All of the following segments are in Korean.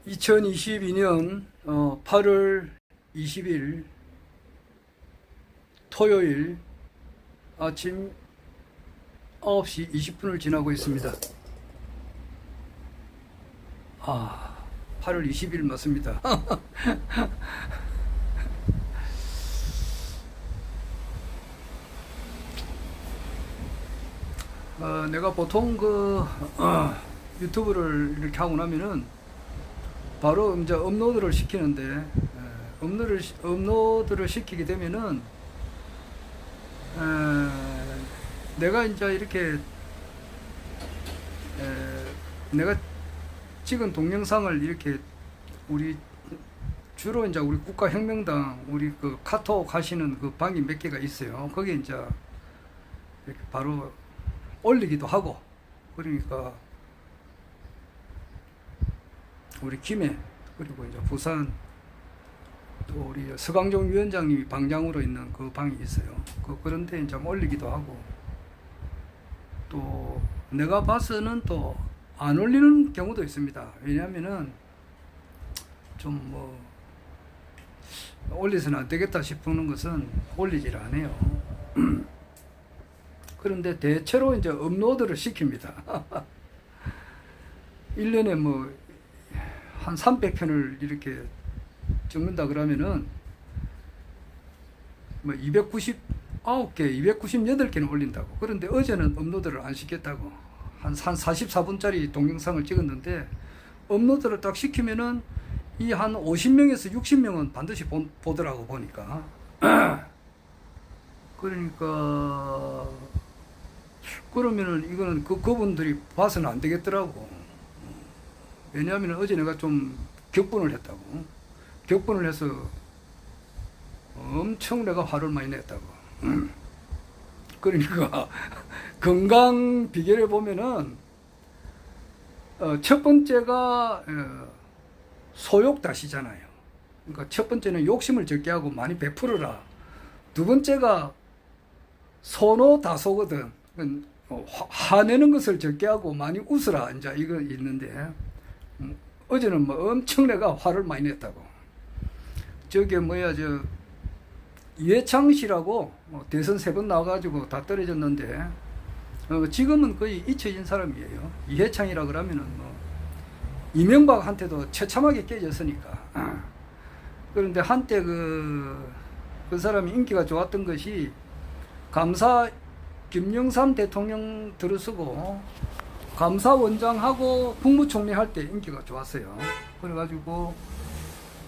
2022년 8월 20일 토요일 아침 9시 20분을 지나고 있습니다. 8월 20일 맞습니다. 내가 보통 유튜브를 이렇게 하고 나면은 바로 이제 업로드를 시키는데, 업로드를 시키게 되면은 내가 이제 이렇게 내가 찍은 동영상을 이렇게 주로 이제 우리 국가혁명당 우리 그 카톡 하시는 그 방이 몇 개가 있어요. 거기에 이제 이렇게 바로 올리기도 하고, 그러니까 우리 김해, 그리고 이제 부산, 또 우리 서강종 위원장님이 방장으로 있는 그 방이 있어요. 그런데 이제 올리기도 하고, 또 내가 봐서는 또 안 올리는 경우도 있습니다. 왜냐하면은 좀 올려서는 안 되겠다 싶은 것은 올리질 않아요. 그런데 대체로 이제 업로드를 시킵니다. 1년에 한 300편을 이렇게 찍는다 그러면은 299개, 298개는 올린다고. 그런데 어제는 업로드를 안 시켰다고. 한 44분짜리 동영상을 찍었는데 업로드를 딱 시키면은 이 한 50명에서 60명은 반드시 보더라고, 보니까. 그러니까 그러면은 이거는 그분들이 봐서는 안 되겠더라고. 왜냐하면 어제 내가 좀 격분을 했다고. 격분을 해서 엄청 내가 화를 많이 냈다고. 그러니까 건강 비결에 보면은 첫 번째가 소욕다시잖아요. 그러니까 첫 번째는 욕심을 적게 하고 많이 베풀어라. 두 번째가 소노다소거든. 화내는 것을 적게 하고 많이 웃으라. 이제 이거 있는데, 어제는 엄청 내가 화를 많이 냈다고. 저게 이해창 씨라고 대선 3번 나와가지고 다 떨어졌는데, 지금은 거의 잊혀진 사람이에요. 이해창이라 그러면은 이명박한테도 처참하게 깨졌으니까. 그런데 한때 그 사람이 인기가 좋았던 것이 감사 김영삼 대통령 들어서고 감사원장하고 국무총리 할 때 인기가 좋았어요. 그래가지고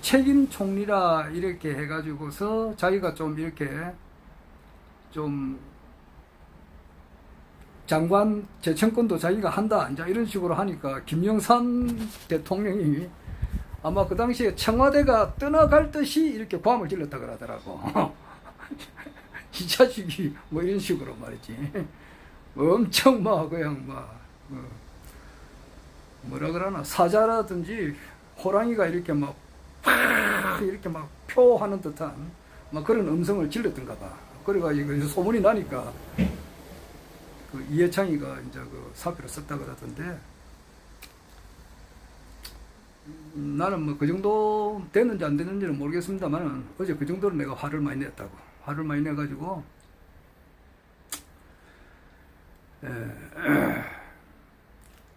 책임 총리라 이렇게 해가지고서 자기가 좀 이렇게 좀 장관 재청권도 자기가 한다 이제 이런 식으로 하니까 김영삼 대통령이 아마 그 당시에 청와대가 떠나갈 듯이 이렇게 고함을 질렀다 그러더라고. 이 자식이 이런 식으로 말이지. 엄청 그냥 뭐라 그러나 사자라든지 호랑이가 이렇게 이렇게 표하는 듯한 그런 음성을 질렀던가 봐. 그래가지고 소문이 나니까 그 이해창이가 이제 그 사표를 썼다 그러던데, 나는 그 정도 됐는지 안 됐는지는 모르겠습니다만은 어제 그 정도로 내가 화를 많이 냈다고. 화를 많이 내가지고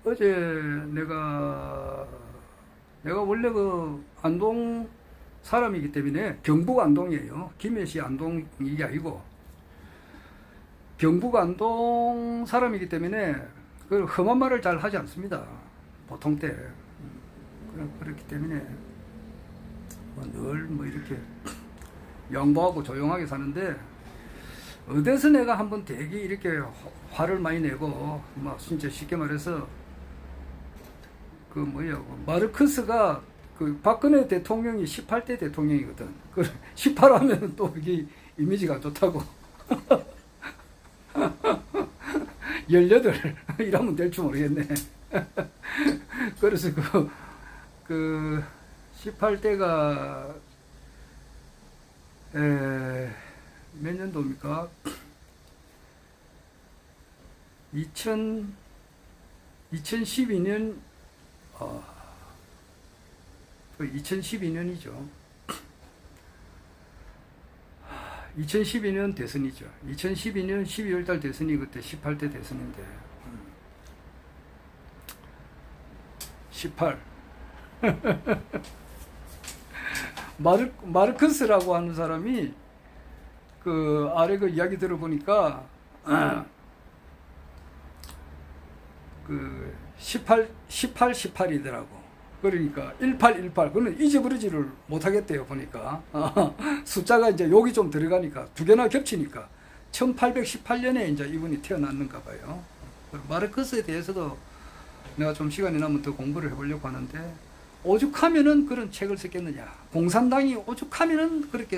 어제 내가 원래 그 안동 사람이기 때문에, 경북 안동이에요. 김해시 안동이 아니고 경북 안동 사람이기 때문에 그 험한 말을 잘 하지 않습니다, 보통 때. 그렇기 때문에 늘 이렇게 양보하고 조용하게 사는데, 어디서 내가 한번 되게 이렇게 화를 많이 내고 진짜 쉽게 말해서 마르크스가 그 박근혜 대통령이 18대 대통령이거든. 18하면 또 이게 이미지가 좋다고. 18 이러면 될지 모르겠네. 그래서 그 18대가 몇 년도입니까? 2012년 그 2012년이죠. 2012년 대선이죠. 2012년 12월 달 대선이 그때 18대 대선인데 18 마르크스라고 하는 사람이 그 아래 그 이야기 들어보니까 그 18이더라고. 그러니까 1818 그러면 잊어버리지를 못하겠대요 보니까. 숫자가 이제 여기 좀 들어가니까 두 개나 겹치니까 1818년에 이제 이분이 태어났는가 봐요. 마르크스에 대해서도 내가 좀 시간이 나면 더 공부를 해보려고 하는데, 오죽하면은 그런 책을 썼겠느냐, 공산당이 오죽하면은 그렇게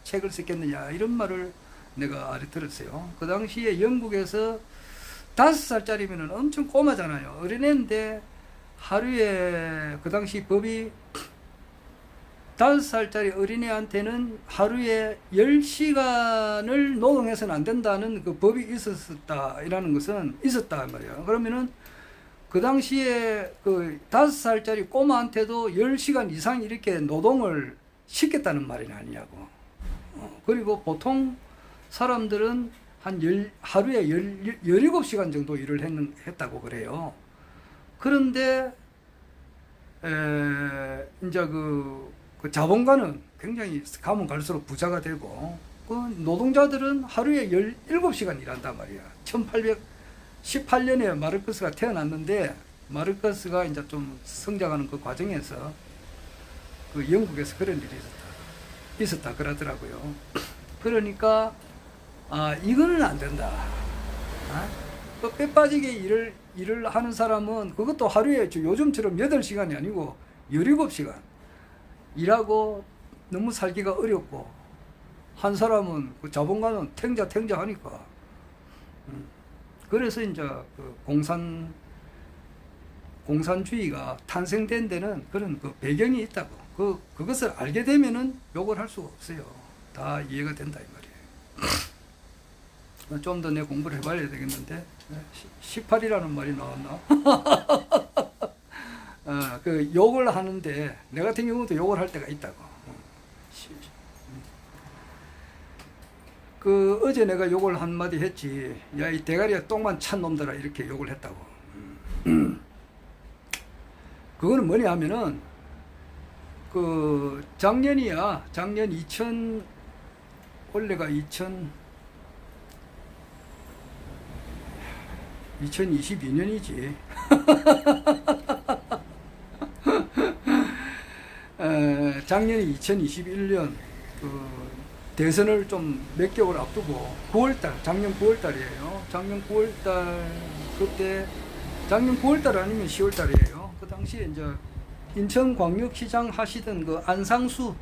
책을 썼겠느냐, 이런 말을 내가 아래 들었어요. 그 당시에 영국에서 5살짜리면은 엄청 꼬마잖아요. 어린애인데 하루에, 그 당시 법이 5살짜리 어린애한테는 하루에 10시간을 노동해서는 안 된다는 그 법이 있었다라는 것은 있었다 말이에요. 그러면은 그 당시에 그 5살짜리 꼬마한테도 10시간 이상 이렇게 노동을 시켰다는 말이 아니냐고. 그리고 보통 사람들은 하루에 17시간 정도 일을 했다고 그래요. 그런데 이제 그 자본가는 굉장히 가면 갈수록 부자가 되고, 그 노동자들은 하루에 17시간 일한단 말이야. 1818년에 마르크스가 태어났는데, 마르크스가 이제 좀 성장하는 그 과정에서 그 영국에서 그런 일이 있었다 그러더라고요. 그러니까 이거는 안 된다. 그 뼈 빠지게 일을 하는 사람은 그것도 하루에 요즘처럼 8시간이 아니고 17시간 일하고 너무 살기가 어렵고, 한 사람은 그 자본가는 탱자 하니까. 그래서 이제 그 공산주의가 탄생된 데는 그런 그 배경이 있다고. 그것을 알게 되면은 욕을 할 수가 없어요. 다 이해가 된다 이 말이에요. 좀 더 내 공부를 해봐야 되겠는데, 18이라는 말이 나왔나? 그 욕을 하는데, 내 같은 경우도 욕을 할 때가 있다고. 그 어제 내가 욕을 한마디 했지. 야, 이 대가리에 똥만 찬 놈들아, 이렇게 욕을 했다고. 그거는 뭐냐 하면은, 그 작년 2000, 원래가 2022년이지. 작년이 2021년 그 대선을 좀 몇 개월 앞두고 9월달, 작년 9월달이에요. 작년 9월달, 그때 작년 9월달 아니면 10월달이에요. 그 당시에 이제 인천광역시장 하시던 그 안상수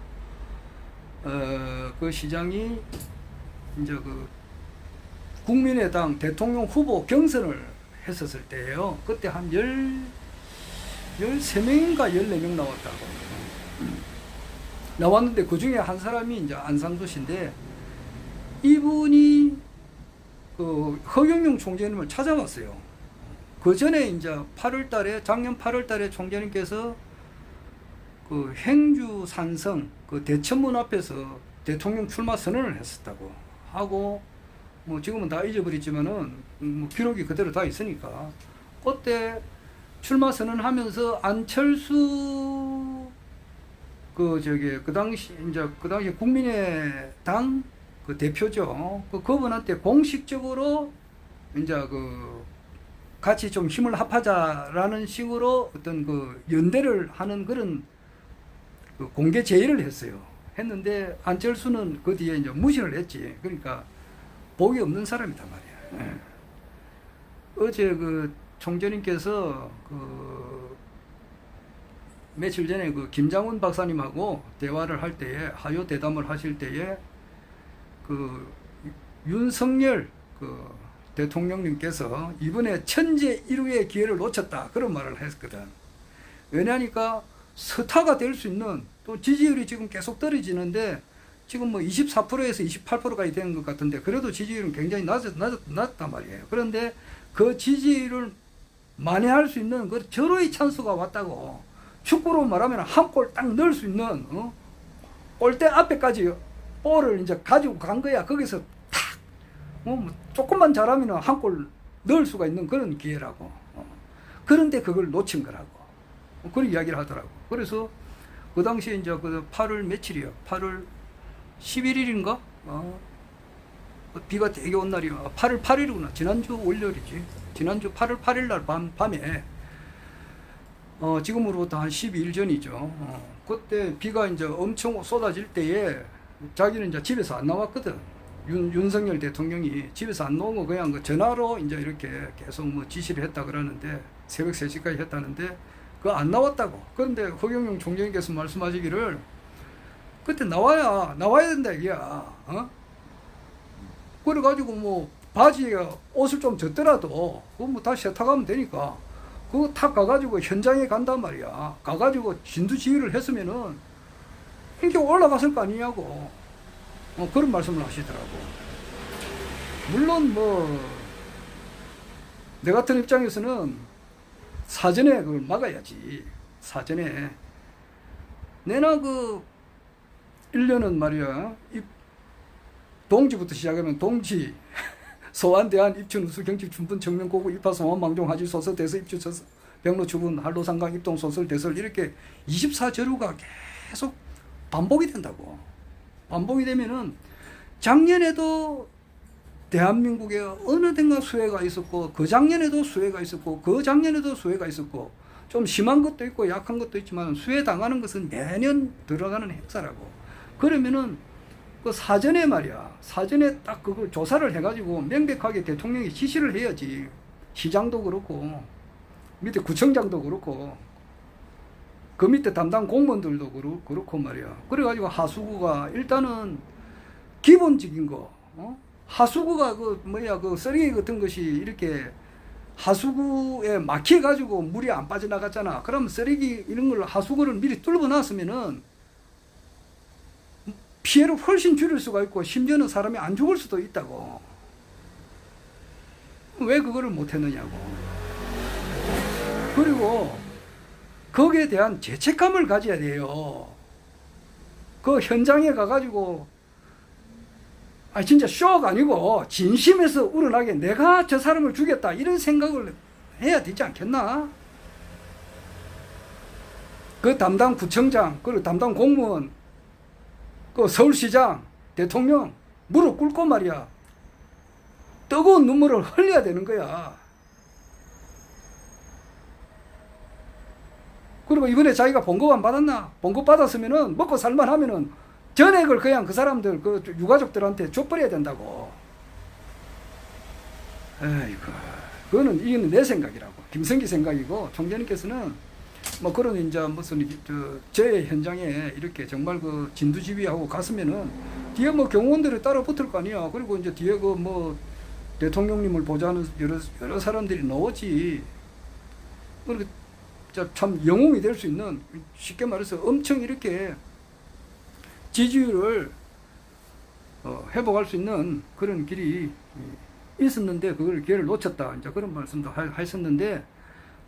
그 시장이 이제 그 국민의당 대통령 후보 경선을 했었을 때예요. 그때 한 13명인가 14명 나왔다고. 나왔는데 그 중에 한 사람이 이제 안상수 씨인데, 이분이 그 허경영 총재님을 찾아왔어요. 그 전에 이제 작년 8월 달에 총재님께서 그 행주 산성 그 대천문 앞에서 대통령 출마 선언을 했었다고 하고, 뭐 지금은 다 잊어버렸지만은 뭐 기록이 그대로 다 있으니까, 그때 출마 선언하면서 안철수 그 당시 국민의당 그 대표죠. 그분한테 공식적으로 이제 같이 좀 힘을 합하자라는 식으로 어떤 그 연대를 하는 그런 그 공개 제의를 했는데, 안철수는 그 뒤에 이제 무시를 했지. 그러니까 복이 없는 사람이단 말이야. 어제 그 총재님께서 며칠 전에 그 김장훈 박사님하고 대화를 할 때에, 하요 대담을 하실 때에 그 윤석열 그 대통령님께서 이번에 천재 1위의 기회를 놓쳤다, 그런 말을 했거든. 왜냐니까 스타가 될 수 있는, 또 지지율이 지금 계속 떨어지는데 지금 뭐 24%에서 28%까지 된 것 같은데, 그래도 지지율은 굉장히 낮단 말이에요. 그런데 그 지지율을 만회할 수 있는 그 절호의 찬스가 왔다고. 축구로 말하면 한 골 딱 넣을 수 있는 골대 앞에까지 볼을 이제 가지고 간 거야. 거기서 탁 뭐 조금만 잘하면 한 골 넣을 수가 있는 그런 기회라고. 그런데 그걸 놓친 거라고. 그런 이야기를 하더라고. 그래서 그 당시에 이제 그 8월 며칠이요? 8월 11일인가? 비가 되게 온 날이요. 8월 8일이구나. 지난주 월요일이지. 지난주 8월 8일 날 밤에 지금으로부터 한 12일 전이죠. 그때 비가 이제 엄청 쏟아질 때에 자기는 이제 집에서 안 나왔거든. 윤석열 대통령이 집에서 안 나오고 그냥 그 전화로 이제 이렇게 계속 뭐 지시를 했다 그러는데 새벽 3시까지 했다는데 그거 안 나왔다고. 그런데 허경영 총장님께서 말씀하시기를 그때 나와야 된다 이게야. 그래가지고 뭐 바지에 옷을 좀 젖더라도 그거 뭐 다시 세탁하면 되니까 그거 탁 가가지고 현장에 간단 말이야. 가가지고 진두지휘를 했으면은 이렇게 올라갔을 거 아니냐고. 그런 말씀을 하시더라고. 물론 뭐 내 같은 입장에서는 사전에 그걸 막아야지. 사전에 내나 그 1년은 말이야 동지부터 시작하면 동지 소환대한 입춘 우수 경직 춘분 정면 고구 입하 소환 망종 하지 소설 대설 입주 병로 추분 한로상강 입동 소설 대설 이렇게 24절우가 계속 반복이 된다고. 반복이 되면은 작년에도 대한민국에 어느 데가 수해가 있었고 그 작년에도 수해가 있었고 그 작년에도 수해가 있었고 좀 심한 것도 있고 약한 것도 있지만 수해 당하는 것은 매년 들어가는 행사라고. 그러면은 그 사전에 말이야. 사전에 딱 그걸 조사를 해가지고 명백하게 대통령이 지시를 해야지. 시장도 그렇고 밑에 구청장도 그렇고 그 밑에 담당 공무원들도 그렇고 말이야. 그래가지고 하수구가 일단은 기본적인 거, 하수구가 그 쓰레기 같은 것이 이렇게 하수구에 막혀가지고 물이 안 빠져나갔잖아. 그럼 쓰레기 이런 걸 하수구를 미리 뚫어 놨으면은 피해를 훨씬 줄일 수가 있고 심지어는 사람이 안 죽을 수도 있다고. 왜 그거를 못했느냐고. 그리고 거기에 대한 죄책감을 가져야 돼요. 그 현장에 가가지고 진짜 쇼가 아니고 진심에서 우러나게 내가 저 사람을 죽였다 이런 생각을 해야 되지 않겠나? 그 담당 구청장 그리고 담당 공무원 그 서울시장 대통령 무릎 꿇고 말이야 뜨거운 눈물을 흘려야 되는 거야. 그리고 이번에 자기가 봉급 안 받았나? 봉급 받았으면은 먹고 살만 하면은 전액을 그냥 그 사람들 그 유가족들한테 줘버려야 된다고. 에이구, 이거는 내 생각이라고. 김성기 생각이고 총장님께서는 뭐 그런 이제 무슨 제 현장에 이렇게 정말 그 진두지휘하고 갔으면은 뒤에 뭐 경호원들이 따라 붙을 거 아니야. 그리고 이제 뒤에 그 뭐 대통령님을 보좌하는 여러 사람들이 나오지. 그리고 참 영웅이 될 수 있는 쉽게 말해서 엄청 이렇게 지지율을 회복할 수 있는 그런 길이 있었는데 그걸 기회를 놓쳤다. 이제 그런 말씀도 하셨는데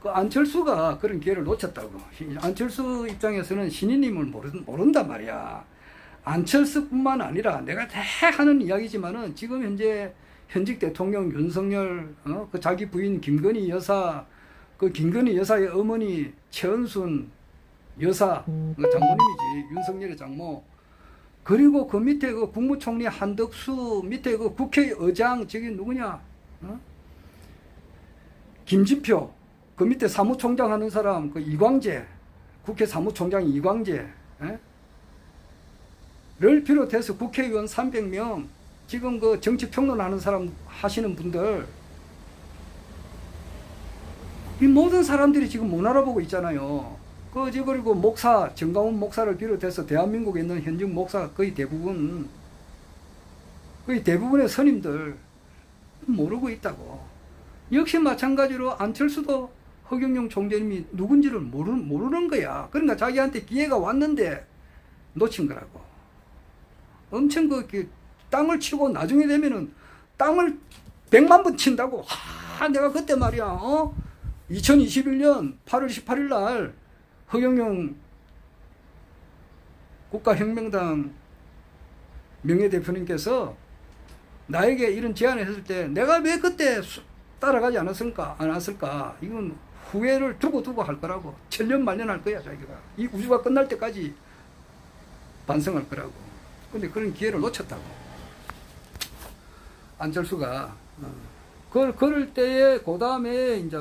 그 안철수가 그런 기회를 놓쳤다고. 안철수 입장에서는 신인님을 모른단 말이야. 안철수뿐만 아니라 내가 다 하는 이야기지만은 지금 현재 현직 대통령 윤석열, 그 자기 부인 김건희 여사, 그 김건희 여사의 어머니 최은순 여사, 그 장모님이지, 윤석열의 장모. 그리고 그 밑에 그 국무총리 한덕수, 밑에 그 국회의장, 저기 누구냐? 김진표, 그 밑에 사무총장 하는 사람, 그 이광재, 국회 사무총장 이광재, 를 비롯해서 국회의원 300명, 지금 그 정치평론하는 사람 하시는 분들, 이 모든 사람들이 지금 못 알아보고 있잖아요. 그리고 목사, 정강훈 목사를 비롯해서 대한민국에 있는 현직 목사 거의 대부분의 스님들 모르고 있다고. 역시 마찬가지로 안철수도 허경영 총재님이 누군지를 모르는 거야. 그러니까 자기한테 기회가 왔는데 놓친 거라고. 엄청 땅을 치고 나중에 되면은 땅을 100만 번 친다고. 내가 그때 말이야, 2021년 8월 18일 날 허경영 국가혁명당 명예대표님께서 나에게 이런 제안을 했을 때 내가 왜 그때 따라가지 않았을까? 이건 후회를 두고 할 거라고. 천년만년할 거야, 자기가. 이 우주가 끝날 때까지 반성할 거라고. 근데 그런 기회를 놓쳤다고. 안철수가. 그럴 때에, 그 다음에, 이제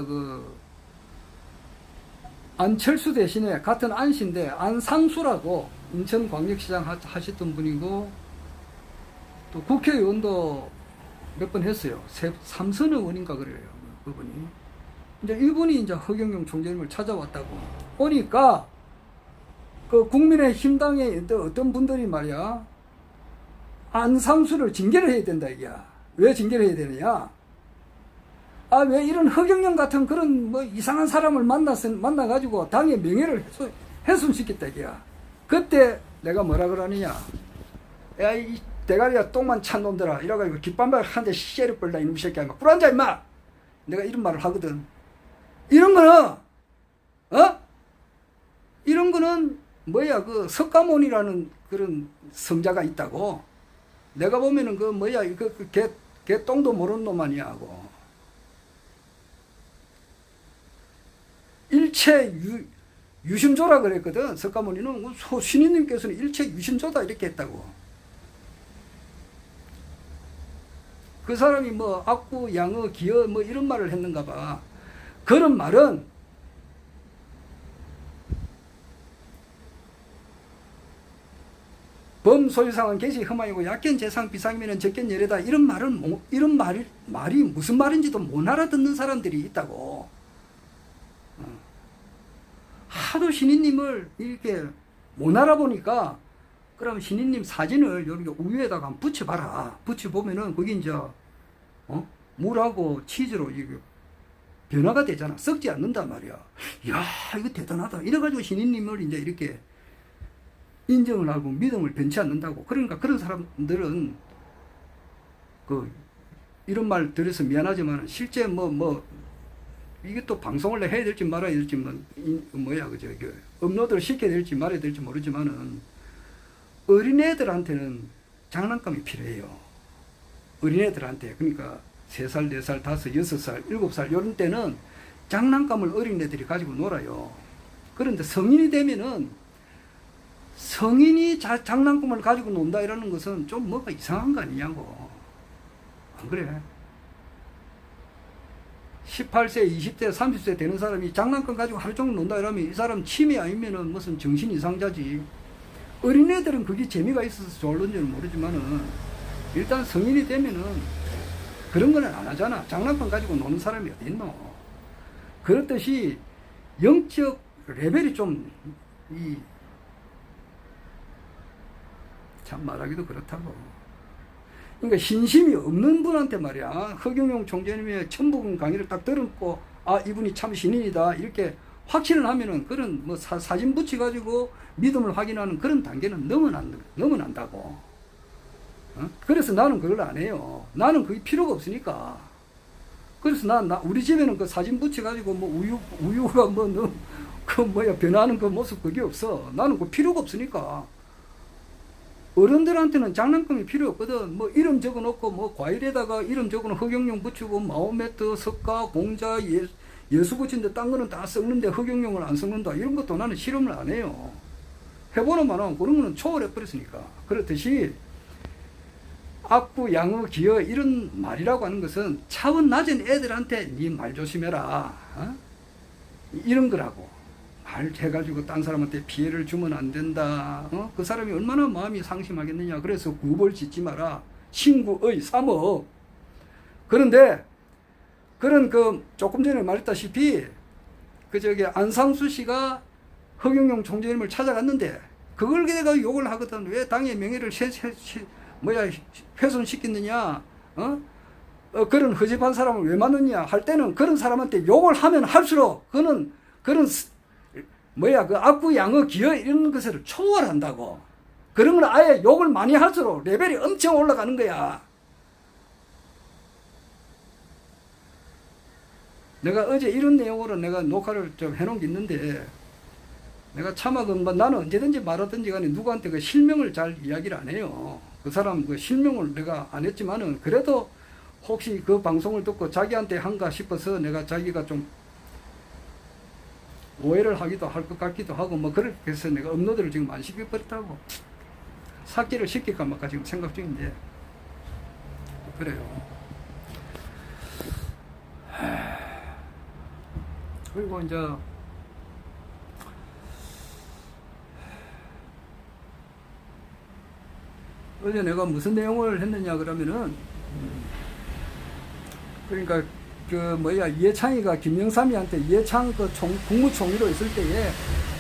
안철수 대신에 같은 안씨인데, 안상수라고 인천광역시장 하셨던 분이고, 또 국회의원도 몇 번 했어요. 3선 의원인가 그래요. 그분이. 이제 이분이 이제 허경영 총재님을 찾아왔다고. 보니까, 국민의힘당의 어떤 분들이 말이야, 안상수를 징계를 해야 된다, 이게야. 왜 징계를 해야 되느냐? 왜 이런 허경영 같은 그런 이상한 사람을 만나가지고 당의 명예를 훼손시켰다, 이게야. 그때 내가 뭐라 그러느냐? 야, 이 대가리가 똥만 찬 놈들아. 이래가지고 깃발만 한 대 씨를 뻘다, 이놈 새끼야. 막 꿀앉아, 임마! 내가 이런 말을 하거든. 이런 거는, 이런 거는, 석가모니라는 그런 성자가 있다고. 내가 보면은 걔 똥도 모르는 놈 아니야, 하고. 일체 유심조라 그랬거든. 석가모니는 신인님께서는 일체 유심조다 이렇게 했다고. 그 사람이 악구, 양어, 기어 이런 말을 했는가 봐. 그런 말은 범소유상은 개시 흠하이고 약견 재상 비상이면 적견 예례다. 이런 말이 무슨 말인지도 못 알아듣는 사람들이 있다고. 하도 신인님을 이렇게 못 알아보니까 그럼 신인님 사진을 여기 우유에다가 한번 붙여봐라. 붙여보면은 거기 이제 물하고 치즈로 이게 변화가 되잖아. 썩지 않는단 말이야. 이야, 이거 대단하다. 이래가지고 신인님을 이제 이렇게 인정을 하고 믿음을 변치 않는다고. 그러니까 그런 사람들은 이런 말 들어서 미안하지만 실제 이게 또 방송을 해야 될지 말아야 될지 업로드를 시켜야 될지 말아야 될지 모르지만은 어린애들한테는 장난감이 필요해요. 어린애들한테. 그러니까 3살, 4살, 5, 6살, 7살 이런 때는 장난감을 어린애들이 가지고 놀아요. 그런데 성인이 되면은 성인이 장난감을 가지고 논다 이라는 것은 좀 뭐가 이상한 거 아니냐고. 안 그래? 18세, 20대, 30세 되는 사람이 장난감 가지고 하루 종일 논다 이러면 이 사람 치매 아니면은 무슨 정신 이상자지. 어린애들은 그게 재미가 있어서 좋을런지는 모르지만은 일단 성인이 되면은 그런 거는 안 하잖아. 장난감 가지고 노는 사람이 어디 있노? 그렇듯이 영적 레벨이 참 말하기도 그렇다고. 그러니까 신심이 없는 분한테 말이야. 허경영 총재님의 천부경 강의를 딱 들었고, 이분이 참 신인이다. 이렇게 확신을 하면은 그런 사진 붙여가지고 믿음을 확인하는 그런 단계는 넘어난다고. 그래서 나는 그걸 안 해요. 나는 그게 필요가 없으니까. 그래서 우리 집에는 그 사진 붙여가지고 우유가 변하는 그 모습 그게 없어. 나는 그 필요가 없으니까. 어른들한테는 장난감이 필요 없거든. 이름 적어 놓고, 과일에다가 이름 적어 놓고 허경영 붙이고, 마호메트, 석가, 공자, 예수 붙인데 딴 거는 다 썩는데 허경영을 안 썩는다. 이런 것도 나는 실험을 안 해요. 해보는 만은 그런 거는 초월해버렸으니까. 그렇듯이, 악구, 양어, 기어, 이런 말이라고 하는 것은 차원 낮은 애들한테 니 말 조심해라. 이런 거라고. 말 해가지고 딴 사람한테 피해를 주면 안 된다. 그 사람이 얼마나 마음이 상심하겠느냐. 그래서 구벌 짓지 마라. 신구의 삼업. 그런데 그런 조금 전에 말했다시피 안상수 씨가 허경영 총재님을 찾아갔는데 그걸 내가 욕을 하거든. 왜 당의 명예를 훼손시켰느냐. 그런 허접한 사람을 왜 만났냐 할 때는 그런 사람한테 욕을 하면 할수록 그런 악구, 양어, 기어 이런 것을 초월한다고. 그런 걸 아예 욕을 많이 할수록 레벨이 엄청 올라가는 거야. 내가 어제 이런 내용으로 내가 녹화를 좀 해놓은 게 있는데, 내가 차마 뭐 나는 언제든지 말하든지 간에 누구한테 그 실명을 잘 이야기를 안 해요. 그 사람 그 실명을 내가 안 했지만은 그래도 혹시 그 방송을 듣고 자기한테 한가 싶어서 내가 자기가 좀 오해를 하기도 할 것 같기도 하고 뭐 그렇게 해서 내가 업로드를 지금 안 시켜버렸다고. 삭제를 시킬까 말까 지금 생각 중인데 그래요. 그리고 이제 어제 내가 무슨 내용을 했느냐 그러면은 그러니까 그 뭐야 이해창이가 김영삼이한테 이해창 그 국무총리로 있을 때에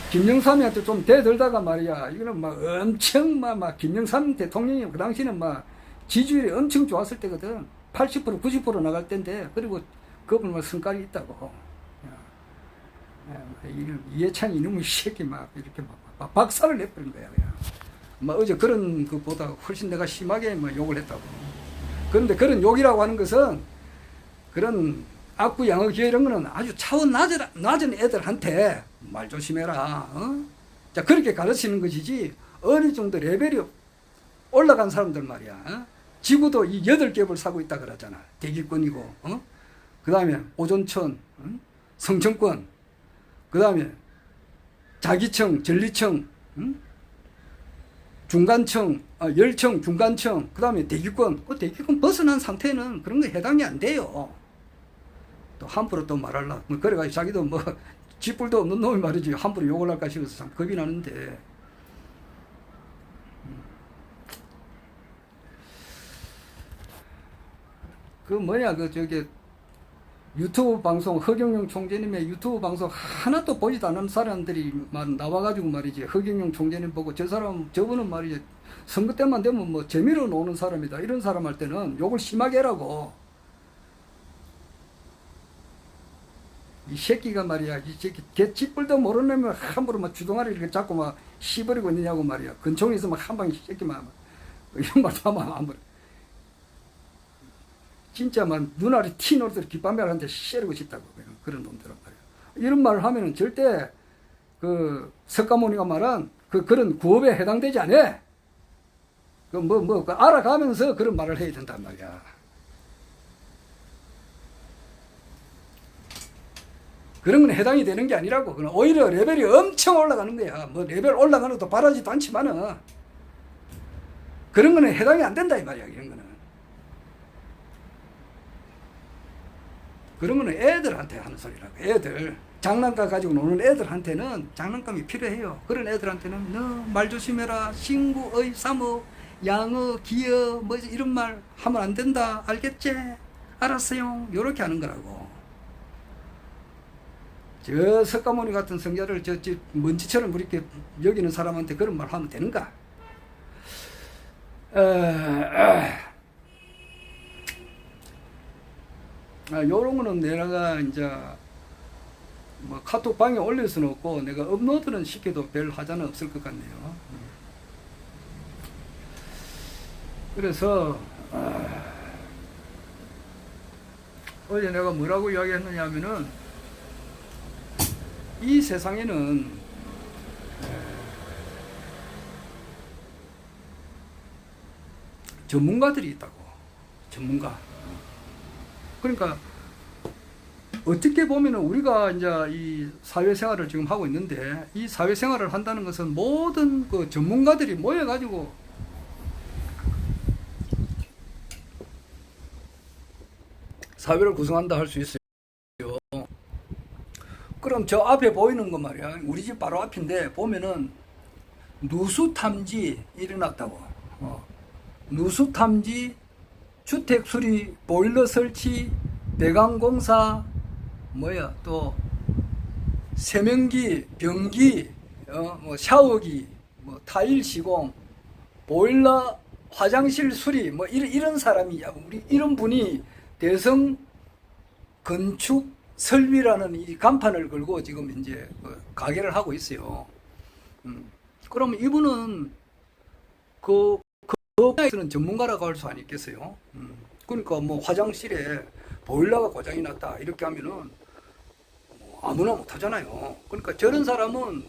김영삼이한테 좀 대들다가 말이야 이거는 막 엄청 막 김영삼 대통령이 그 당시는 막 지지율이 엄청 좋았을 때거든. 80% 90% 나갈 때인데 그리고 그분 막 성깔이 있다고. 이해창이 이놈의 새끼 막 이렇게 막 박살을 내버린 거야 그냥. 막 어제 그런 것보다 훨씬 내가 심하게 뭐 욕을 했다고. 그런데 그런 욕이라고 하는 것은 그런 악구 양어 기회 이런 거는 아주 차원 낮은 애들한테 말 조심해라. 어? 자 그렇게 가르치는 것이지 어느 정도 레벨이 올라간 사람들 말이야. 어? 지구도 이 8겹을 사고 있다 그러잖아. 대기권이고. 어? 그 다음에 오존천, 성청권, 그 다음에 자기청, 전리청, 중간청, 열청, 중간청, 그 다음에 대기권. 그 대기권 벗어난 상태는 그런 거 해당이 안 돼요. 또 함부로 또 말할라. 뭐 그래가지고 자기도 뭐 쥐뿔도 없는 놈이 말이지 함부로 욕을 할까 싶어서 참 겁이 나는데. 그 뭐냐 그 저기 유튜브 방송 허경영 총재님의 유튜브 방송 하나도 보지도 않은 사람들이 나와가지고 말이지 허경영 총재님 보고 저분은 말이지 선거 때만 되면 뭐 재미로 노는 사람이다 이런 사람 할 때는 욕을 심하게 해라고. 이 새끼가 말이야 이 새끼 개 찌뿔도 모르는 놈이 함부로 막 주둥아리 이렇게 잡고 막 씹어리고 있느냐고 말이야. 근총이 있으면 한 방에 새끼만 이런 말도 하면 아무리 진짜 막 눈알이 튀노르도록 깃밤배한테 씨르고 싶다고 그런 놈들은 말이야. 이런 말을 하면은 절대 그 석가모니가 말한 그런 구업에 해당되지 않아. 그 알아가면서 그런 말을 해야 된단 말이야. 그런 건 해당이 되는 게 아니라고. 그건 오히려 레벨이 엄청 올라가는 거야. 뭐 레벨 올라가는 것도 바라지도 않지만은 그런 거는 해당이 안 된다 이 말이야. 이런 거는. 그런 거는 애들한테 하는 소리라고. 애들 장난감 가지고 노는 애들한테는 장난감이 필요해요. 그런 애들한테는 너 말 조심해라. 신구, 의, 삼어, 양어, 기어 뭐 이런 말 하면 안 된다. 알겠지? 알았어요. 요렇게 하는 거라고. 저 석가모니 같은 성자를 저 먼지처럼 이렇게 여기는 사람한테 그런 말 하면 되는가? 요런 거는 내가 이제 뭐 카톡 방에 올릴 수는 없고 내가 업로드는 시켜도 별 하자는 없을 것 같네요. 그래서 어제 내가 뭐라고 이야기했느냐 하면은 이 세상에는 전문가들이 있다고. 전문가. 그러니까 어떻게 보면은 우리가 이제 이 사회생활을 지금 하고 있는데 이 사회생활을 한다는 것은 모든 그 전문가들이 모여가지고 사회를 구성한다 할 수 있어요. 그럼 저 앞에 보이는 거 말이야. 우리 집 바로 앞인데 보면은 누수탐지 일어났다고. 누수탐지, 주택수리, 보일러 설치, 배관공사, 뭐야 또 세면기, 변기, 뭐 샤워기, 뭐 타일 시공, 보일러, 화장실 수리, 뭐 이런 사람이 우리 이런 분이 대성 건축 설비라는 이 간판을 걸고 지금 이제 가게를 하고 있어요. 그럼 이분은 그 분야에서는 전문가라고 할 수 아니겠어요? 그러니까 뭐 화장실에 보일러가 고장이 났다 이렇게 하면은 뭐 아무나 못 하잖아요. 그러니까 저런 사람은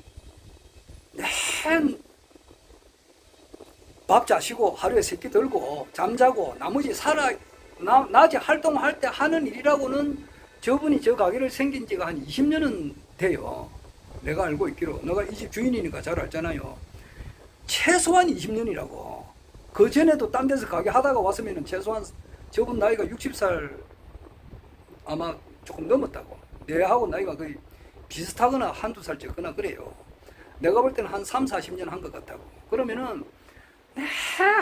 밥 자시고 하루에 3끼 들고 잠자고 나머지 낮에 활동할 때 하는 일이라고는 저분이 저 가게를 생긴 지가 한 20년은 돼요. 내가 알고 있기로. 내가 이 집 주인이니까 잘 알잖아요. 최소한 20년이라고. 그 전에도 딴 데서 가게 하다가 왔으면 최소한 저분 나이가 60살 아마 조금 넘었다고. 내하고 나이가 거의 비슷하거나 한두 살 적거나 그래요. 내가 볼 때는 한 3, 40년 한 것 같다고. 그러면은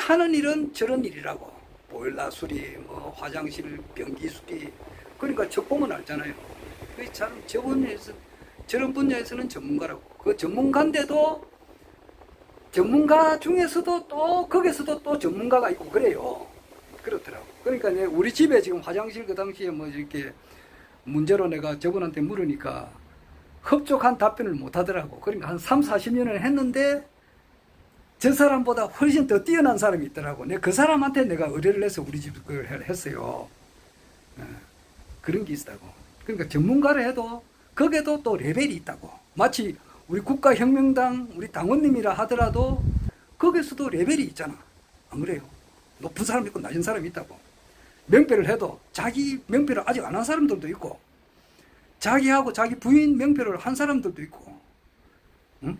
하는 일은 저런 일이라고. 보일러 수리, 뭐 화장실 변기 수리. 그러니까 저 보면 알잖아요. 저런 분야에서는 전문가라고. 그 전문가인데도 전문가 중에서도 또 거기서도 또 전문가가 있고 그래요. 그렇더라고. 그러니까 우리 집에 지금 화장실 그 당시에 뭐 이렇게 문제로 내가 저분한테 물으니까 흡족한 답변을 못 하더라고. 그러니까 한 3, 40년을 했는데 저 사람보다 훨씬 더 뛰어난 사람이 있더라고. 내가 그 사람한테 내가 의뢰를 해서 우리 집 그걸 했어요. 그런 게 있다고. 그러니까 전문가를 해도 거기에도 또 레벨이 있다고. 마치 우리 국가혁명당 우리 당원님이라 하더라도 거기서도 레벨이 있잖아. 안 그래요? 높은 사람이 있고 낮은 사람이 있다고. 명패를 해도 자기 명패를 아직 안 한 사람들도 있고 자기하고 자기 부인 명패를 한 사람들도 있고, 응?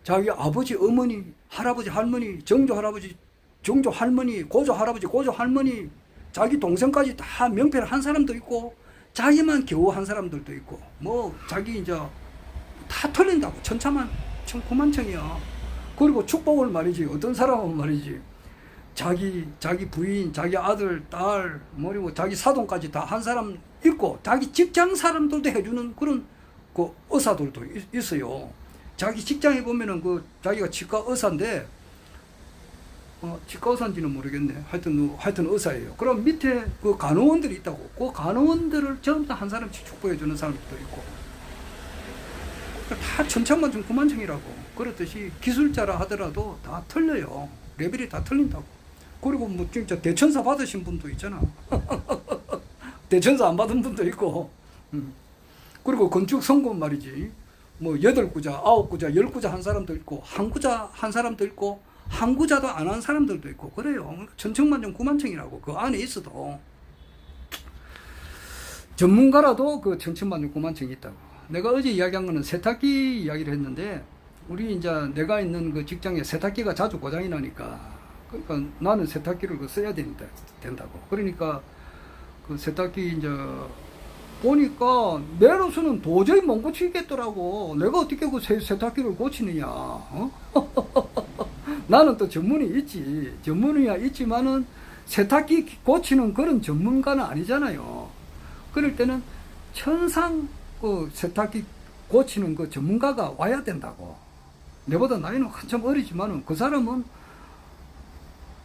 자기 아버지, 어머니, 할아버지, 할머니, 정조 할아버지, 정조 할머니, 고조 할아버지, 고조 할머니, 자기 동생까지 다 명패를 한 사람도 있고, 자기만 겨우 한 사람들도 있고, 뭐 자기 이제 다 틀린다고. 천구만청이야. 그리고 축복을 말이지. 어떤 사람은 말이지. 자기 부인, 자기 아들, 딸, 뭐 자기 사돈까지 다 한 사람 있고, 자기 직장 사람들도 해주는 그런 그 의사들도 있어요. 자기 직장에 보면은 그 자기가 치과 의사인데, 치과 의사인지는 모르겠네. 하여튼 의사예요. 그럼 밑에 그 간호원들이 있다고. 그 간호원들을 전부 다 한 사람씩 축복해주는 사람들도 있고. 다 천차만천구만청이라고. 그렇듯이 기술자라 하더라도 다 틀려요. 레벨이 다 틀린다고. 그리고 뭐 진짜 대천사 받으신 분도 있잖아. 대천사 안 받은 분도 있고. 그리고 건축 성공 말이지. 뭐 8구자, 9구자, 10구자 한 사람도 있고, 한 구자 한 사람도 있고, 한 구자도 안 한 사람들도 있고, 그래요. 천청만청 구만청이라고. 그 안에 있어도. 전문가라도 그 천천만청 구만청이 있다고. 내가 어제 이야기한 거는 세탁기 이야기를 했는데, 우리 이제 내가 있는 그 직장에 세탁기가 자주 고장이 나니까, 그러니까 나는 세탁기를 써야 된다고. 그러니까 그 세탁기 이제 보니까 내로서는 도저히 못 고치겠더라고. 내가 어떻게 그 세탁기를 고치느냐. 나는 또 전문이 있지. 전문이야 있지만은 세탁기 고치는 그런 전문가는 아니잖아요. 그럴 때는 천상 그 세탁기 고치는 그 전문가가 와야 된다고. 내보다 나이는 한참 어리지만은 그 사람은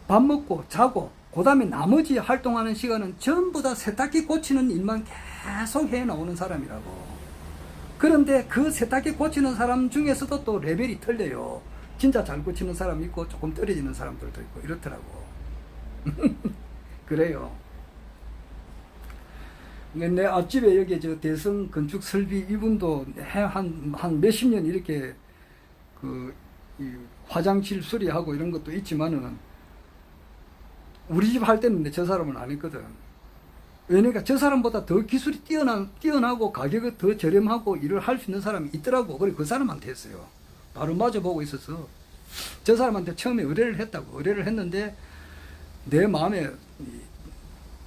밥 먹고 자고 그 다음에 나머지 활동하는 시간은 전부 다 세탁기 고치는 일만 계속 해 나오는 사람이라고. 그런데 그 세탁기 고치는 사람 중에서도 또 레벨이 틀려요. 진짜 잘 고치는 사람이 있고 조금 떨어지는 사람들도 있고 이렇더라고. 그래요. 내 앞집에 여기 저 대성 건축 설비 이분도 한 몇십 년 이렇게 이 화장실 수리하고 이런 것도 있지만은 우리 집 할 때는 저 사람은 안 했거든. 왜냐니까 저 사람보다 더 기술이 뛰어나고 가격이 더 저렴하고 일을 할 수 있는 사람이 있더라고. 그래 그 사람한테 했어요. 바로 마주보고 있어서 저 사람한테 처음에 의뢰를 했다고. 의뢰를 했는데 내 마음에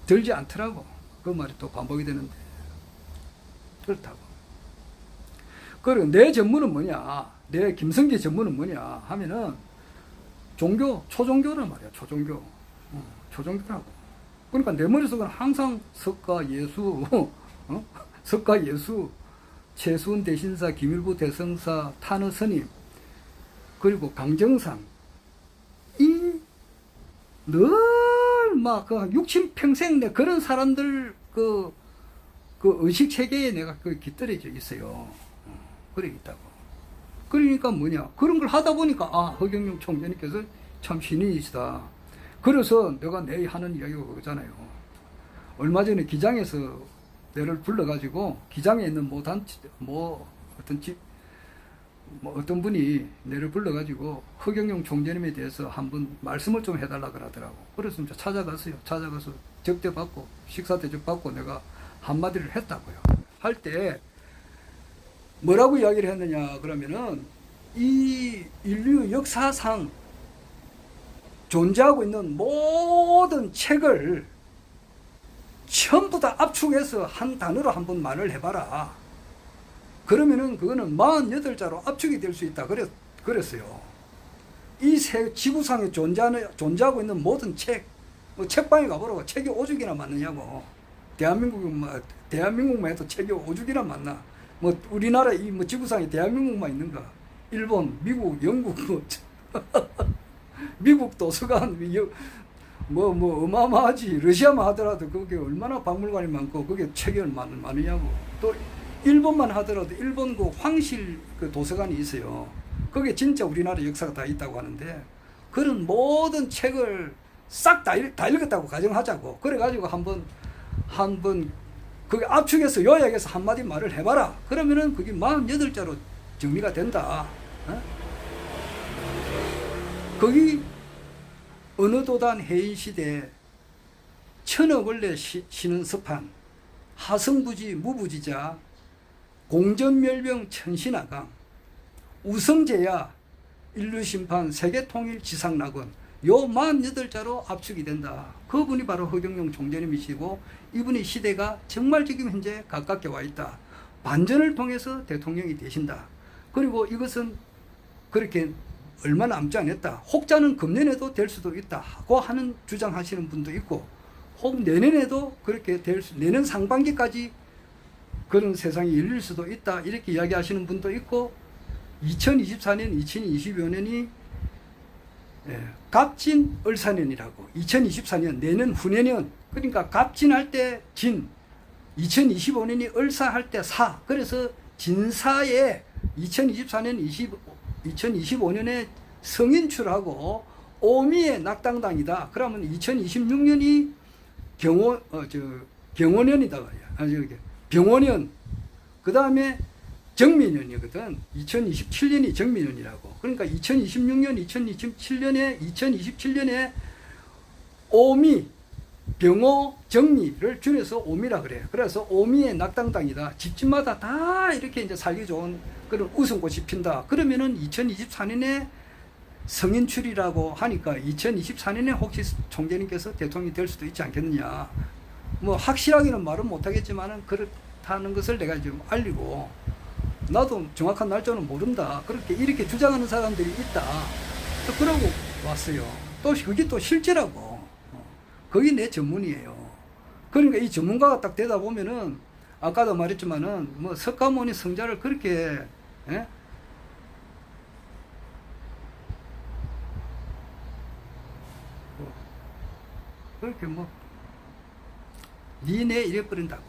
들지 않더라고. 그 말이 또 반복이 되는데 그렇다고. 그리고 내 전문은 뭐냐, 내 김성기 전문은 뭐냐 하면은 종교, 초종교란 말이야. 초종교. 초종교라고. 그러니까 내 머릿속은 항상 석가 예수, 석가 예수, 최수은 대신사, 김일부 대성사, 탄의 스님, 그리고 강정상, 이 늘 막 그 육신평생 내 그런 사람들 그 의식 체계에 내가 깃들여져 있어요. 그래 있다고. 그러니까 뭐냐, 그런 걸 하다 보니까 허경영 총재님께서 참 신인이시다. 그래서 내가 내일 하는 이야기가 그거잖아요. 얼마 전에 기장에서 내를 불러가지고 기장에 있는 어떤 뭐 어떤 분이 내를 불러가지고 허경영 총재님에 대해서 한번 말씀을 좀 해달라 그러더라고. 그래서 이제 찾아갔어요. 찾아가서 접대 받고 식사 대접 받고 내가 한마디를 했다고요. 할 때 뭐라고 이야기를 했느냐 그러면은 이 인류 역사상 존재하고 있는 모든 책을 전부 다 압축해서 한 단어로 한번 말을 해봐라. 그러면은 그거는 48자로 압축이 될 수 있다. 그랬어요. 이 지구상에 존재하고 있는 모든 책, 뭐 책방에 가보라고 책이 오죽이나 많느냐고. 대한민국만 해도 책이 오죽이나 많나. 뭐 우리나라 이 뭐 지구상에 대한민국만 있는가. 일본, 미국, 영국, 뭐 미국 도서관, 뭐 어마어마하지. 러시아만 하더라도 그게 얼마나 박물관이 많고 그게 책이 얼마나 많으냐고. 또 일본만 하더라도 일본 그 황실 그 도서관이 있어요. 거기에 진짜 우리나라 역사가 다 있다고 하는데 그런 모든 책을 싹 다 읽었다고 가정하자고. 그래가지고 한번 그게 압축해서 요약해서 한마디 말을 해봐라. 그러면은 그게 48자로 정리가 된다. 어? 거기 어느 도단 해인 시대 천억원래 신은 서판 하성부지 무부지자 공전멸병 천신하강 우성제야 인류심판 세계통일 지상낙원 요 48자로 압축이 된다. 그분이 바로 허경영 총재님이시고 이분의 시대가 정말 지금 현재 가깝게 와 있다. 반전을 통해서 대통령이 되신다. 그리고 이것은 그렇게 얼마 남지 않았다. 혹자는 금년에도 될 수도 있다고 하는 주장하시는 분도 있고 혹 내년에도 그렇게 내년 상반기까지 그런 세상이 열릴 수도 있다. 이렇게 이야기하시는 분도 있고 2024년, 2025년이 갑진 을사년이라고 2024년 내년 후내년 그러니까 갑진할 때 진 2025년이 을사할 때 사 그래서 진사에 2024년 2025년에 성인출하고 오미의 낙당당이다. 그러면 2026년이 경호년이다. 병호년 그 다음에 정미년이거든. 2027년이 정미년이라고. 그러니까 2026년, 2027년에 오미, 병호, 정미를 줄여서 오미라 그래. 그래서 오미의 낙당당이다. 집집마다 다 이렇게 이제 살기 좋은 그런 웃음꽃이 핀다. 그러면은 2024년에 성인출이라고 하니까 2024년에 혹시 총재님께서 대통령이 될 수도 있지 않겠느냐. 뭐 확실하게는 말은 못하겠지만은 그렇다는 것을 내가 지금 알리고 나도 정확한 날짜는 모른다. 그렇게 이렇게 주장하는 사람들이 있다. 또 그러고 왔어요. 또 그게 또 실제라고. 그게 내 전문이에요. 그러니까 이 전문가가 딱 되다 보면은 아까도 말했지만은 뭐 석가모니 성자를 그렇게 그렇게 뭐 니네 이래버린다고.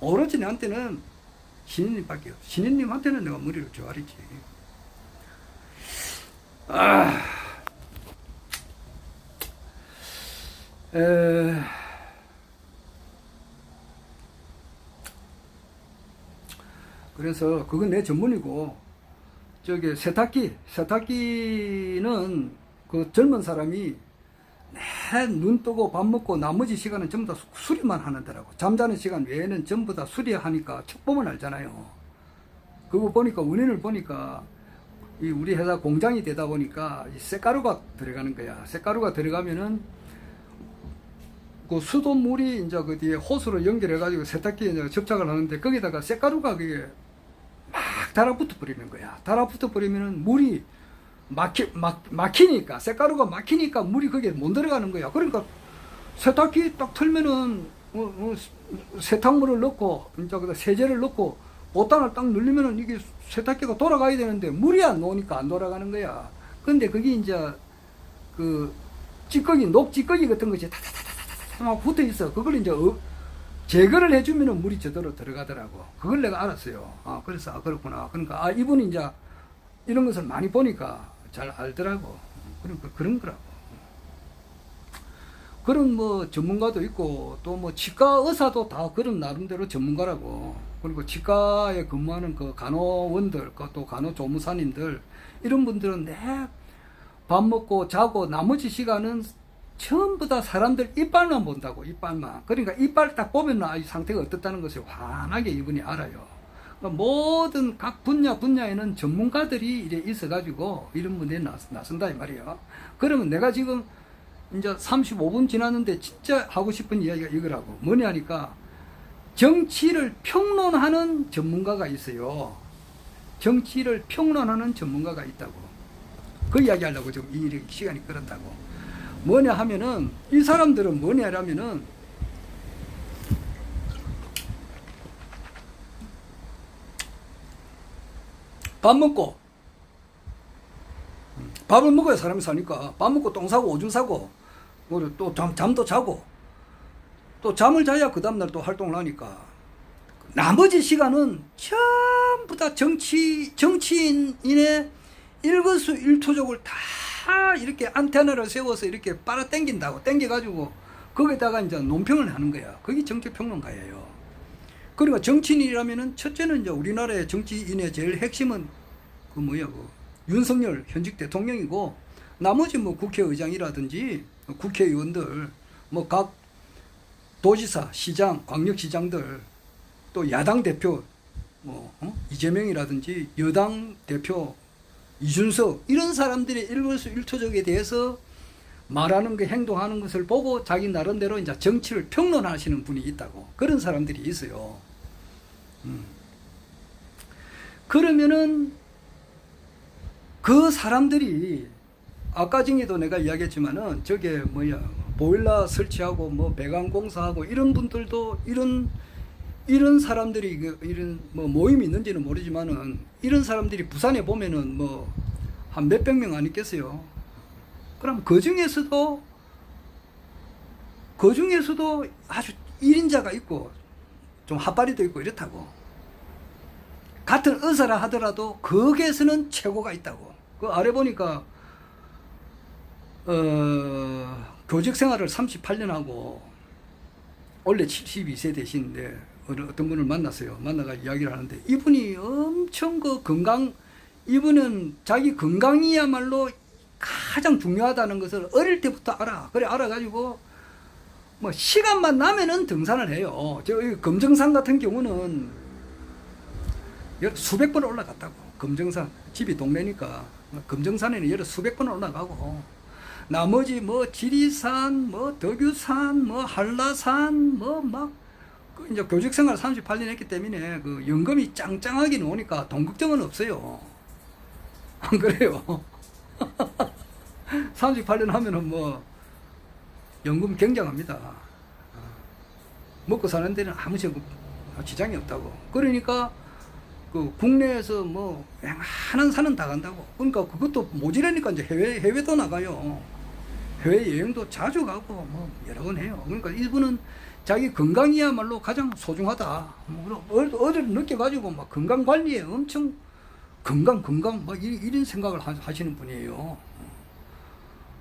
오로지 나한테는 신인님밖에 없어. 신인님한테는 내가 머리를 조아리지. 그래서 그건 내 전문이고 저기 세탁기는 그 젊은 사람이 내 눈 뜨고 밥 먹고 나머지 시간은 전부 다 수리만 하는 데라고. 잠자는 시간 외에는 전부 다 수리하니까 척 보면 알잖아요. 그거 보니까 원인을 보니까 이 우리 회사 공장이 되다 보니까 이 쇳가루가 들어가는 거야. 쇳가루가 들어가면은 그 수돗물이 이제 그 뒤에 호스로 연결해 가지고 세탁기에 이제 접착을 하는데 거기다가 쇳가루가 그게 막 달아붙어 버리는 거야. 달아붙어 버리면은 물이 막히니까 쇳가루가 막히니까 물이 거기에 못 들어가는 거야. 그러니까 세탁기 딱 틀면은 세탁물을 넣고 이제 세제를 넣고 보탄을 딱 누르면은 이게 세탁기가 돌아가야 되는데 물이 안 나오니까 안 돌아가는 거야. 근데 그게 이제 그 찌꺼기 녹찌꺼기 같은 것이 타타타타타타 막 붙어 있어. 그걸 이제 제거를 해주면은 물이 제대로 들어가더라고. 그걸 내가 알았어요. 그래서 그렇구나. 그러니까 이분이 이제 이런 것을 많이 보니까 잘 알더라고. 그러니까 그런 거라고. 그런 뭐 전문가도 있고 또 뭐 치과 의사도 다 그런 나름대로 전문가라고. 그리고 치과에 근무하는 그 간호원들, 또 간호조무사님들, 이런 분들은 내 밥 먹고 자고 나머지 시간은 전부 다 사람들 이빨만 본다고, 이빨만. 그러니까 이빨 딱 보면 이 상태가 어떻다는 것을 환하게 이분이 알아요. 그러니까 모든 각 분야에는 전문가들이 이래 있어가지고 이런 문제에 나선다 이 말이에요. 그러면 내가 지금 이제 35분 지났는데 진짜 하고 싶은 이야기가 이거라고. 뭐냐 하니까 정치를 평론하는 전문가가 있어요. 정치를 평론하는 전문가가 있다고. 그 이야기 하려고 지금 이 시간이 끌었다고. 뭐냐 하면은, 이 사람들은 뭐냐 하면은, 밥 먹고, 밥을 먹어야 사람이 사니까, 밥 먹고 똥 싸고 오줌 싸고, 또 잠도 자고, 또 잠을 자야 그 다음날 또 활동을 하니까, 나머지 시간은 전부 다 정치인의 일거수일투족을 다 이렇게 안테나를 세워서 이렇게 빨아당긴다고, 당겨가지고 거기다가 이제 논평을 하는 거야. 그게 정치평론가예요. 그러니까 정치인이라면은 첫째는 이제 우리나라의 정치인의 제일 핵심은 그 윤석열 현직 대통령이고, 나머지 뭐 국회의장이라든지 국회의원들, 뭐 각 도지사, 시장, 광역시장들, 또 야당 대표 이재명이라든지 여당 대표 이준석, 이런 사람들의 일거수일투족에 대해서 말하는 거, 행동하는 것을 보고 자기 나름대로 이제 정치를 평론하시는 분이 있다고. 그런 사람들이 있어요. 그러면은 그 사람들이 아까 전에도 내가 이야기했지만은 저게 보일러 설치하고 뭐 배관 공사하고 이런 분들도 이런 사람들이 이런 모임이 있는지는 모르지만은 이런 사람들이 부산에 보면은 한 몇백 명 안 있겠어요. 그럼 그 중에서도 아주 1인자가 있고 좀 핫바리도 있고 이렇다고. 같은 의사라 하더라도 거기에서는 최고가 있다고. 그 아래 보니까 교직 생활을 38년 하고 원래 72세 되시는데 어떤 분을 만났어요. 만나가 이야기를 하는데 이분이 엄청 이분은 자기 건강이야말로 가장 중요하다는 것을 어릴 때부터 알아. 그래 알아가지고 시간만 나면은 등산을 해요. 저 금정산 같은 경우는 수백 번 올라갔다고. 금정산 집이 동네니까 금정산에는 수백 번 올라가고, 나머지 지리산, 덕유산, 한라산, 이제 교직 생활 38년 했기 때문에 그 연금이 짱짱하게 나오니까 돈 걱정은 없어요. 안 그래요? 38년 하면은 연금 굉장합니다. 먹고 사는 데는 아무 지장이 없다고. 그러니까 그 국내에서 웬만한 산은 다 간다고. 그러니까 그것도 모자라니까 이제 해외도 나가요. 해외 여행도 자주 가고 여러 번 해요. 그러니까 이분은 자기 건강이야말로 가장 소중하다. 어디를 느껴가지고 건강 관리에 엄청 건강 이런 생각을 하시는 분이에요.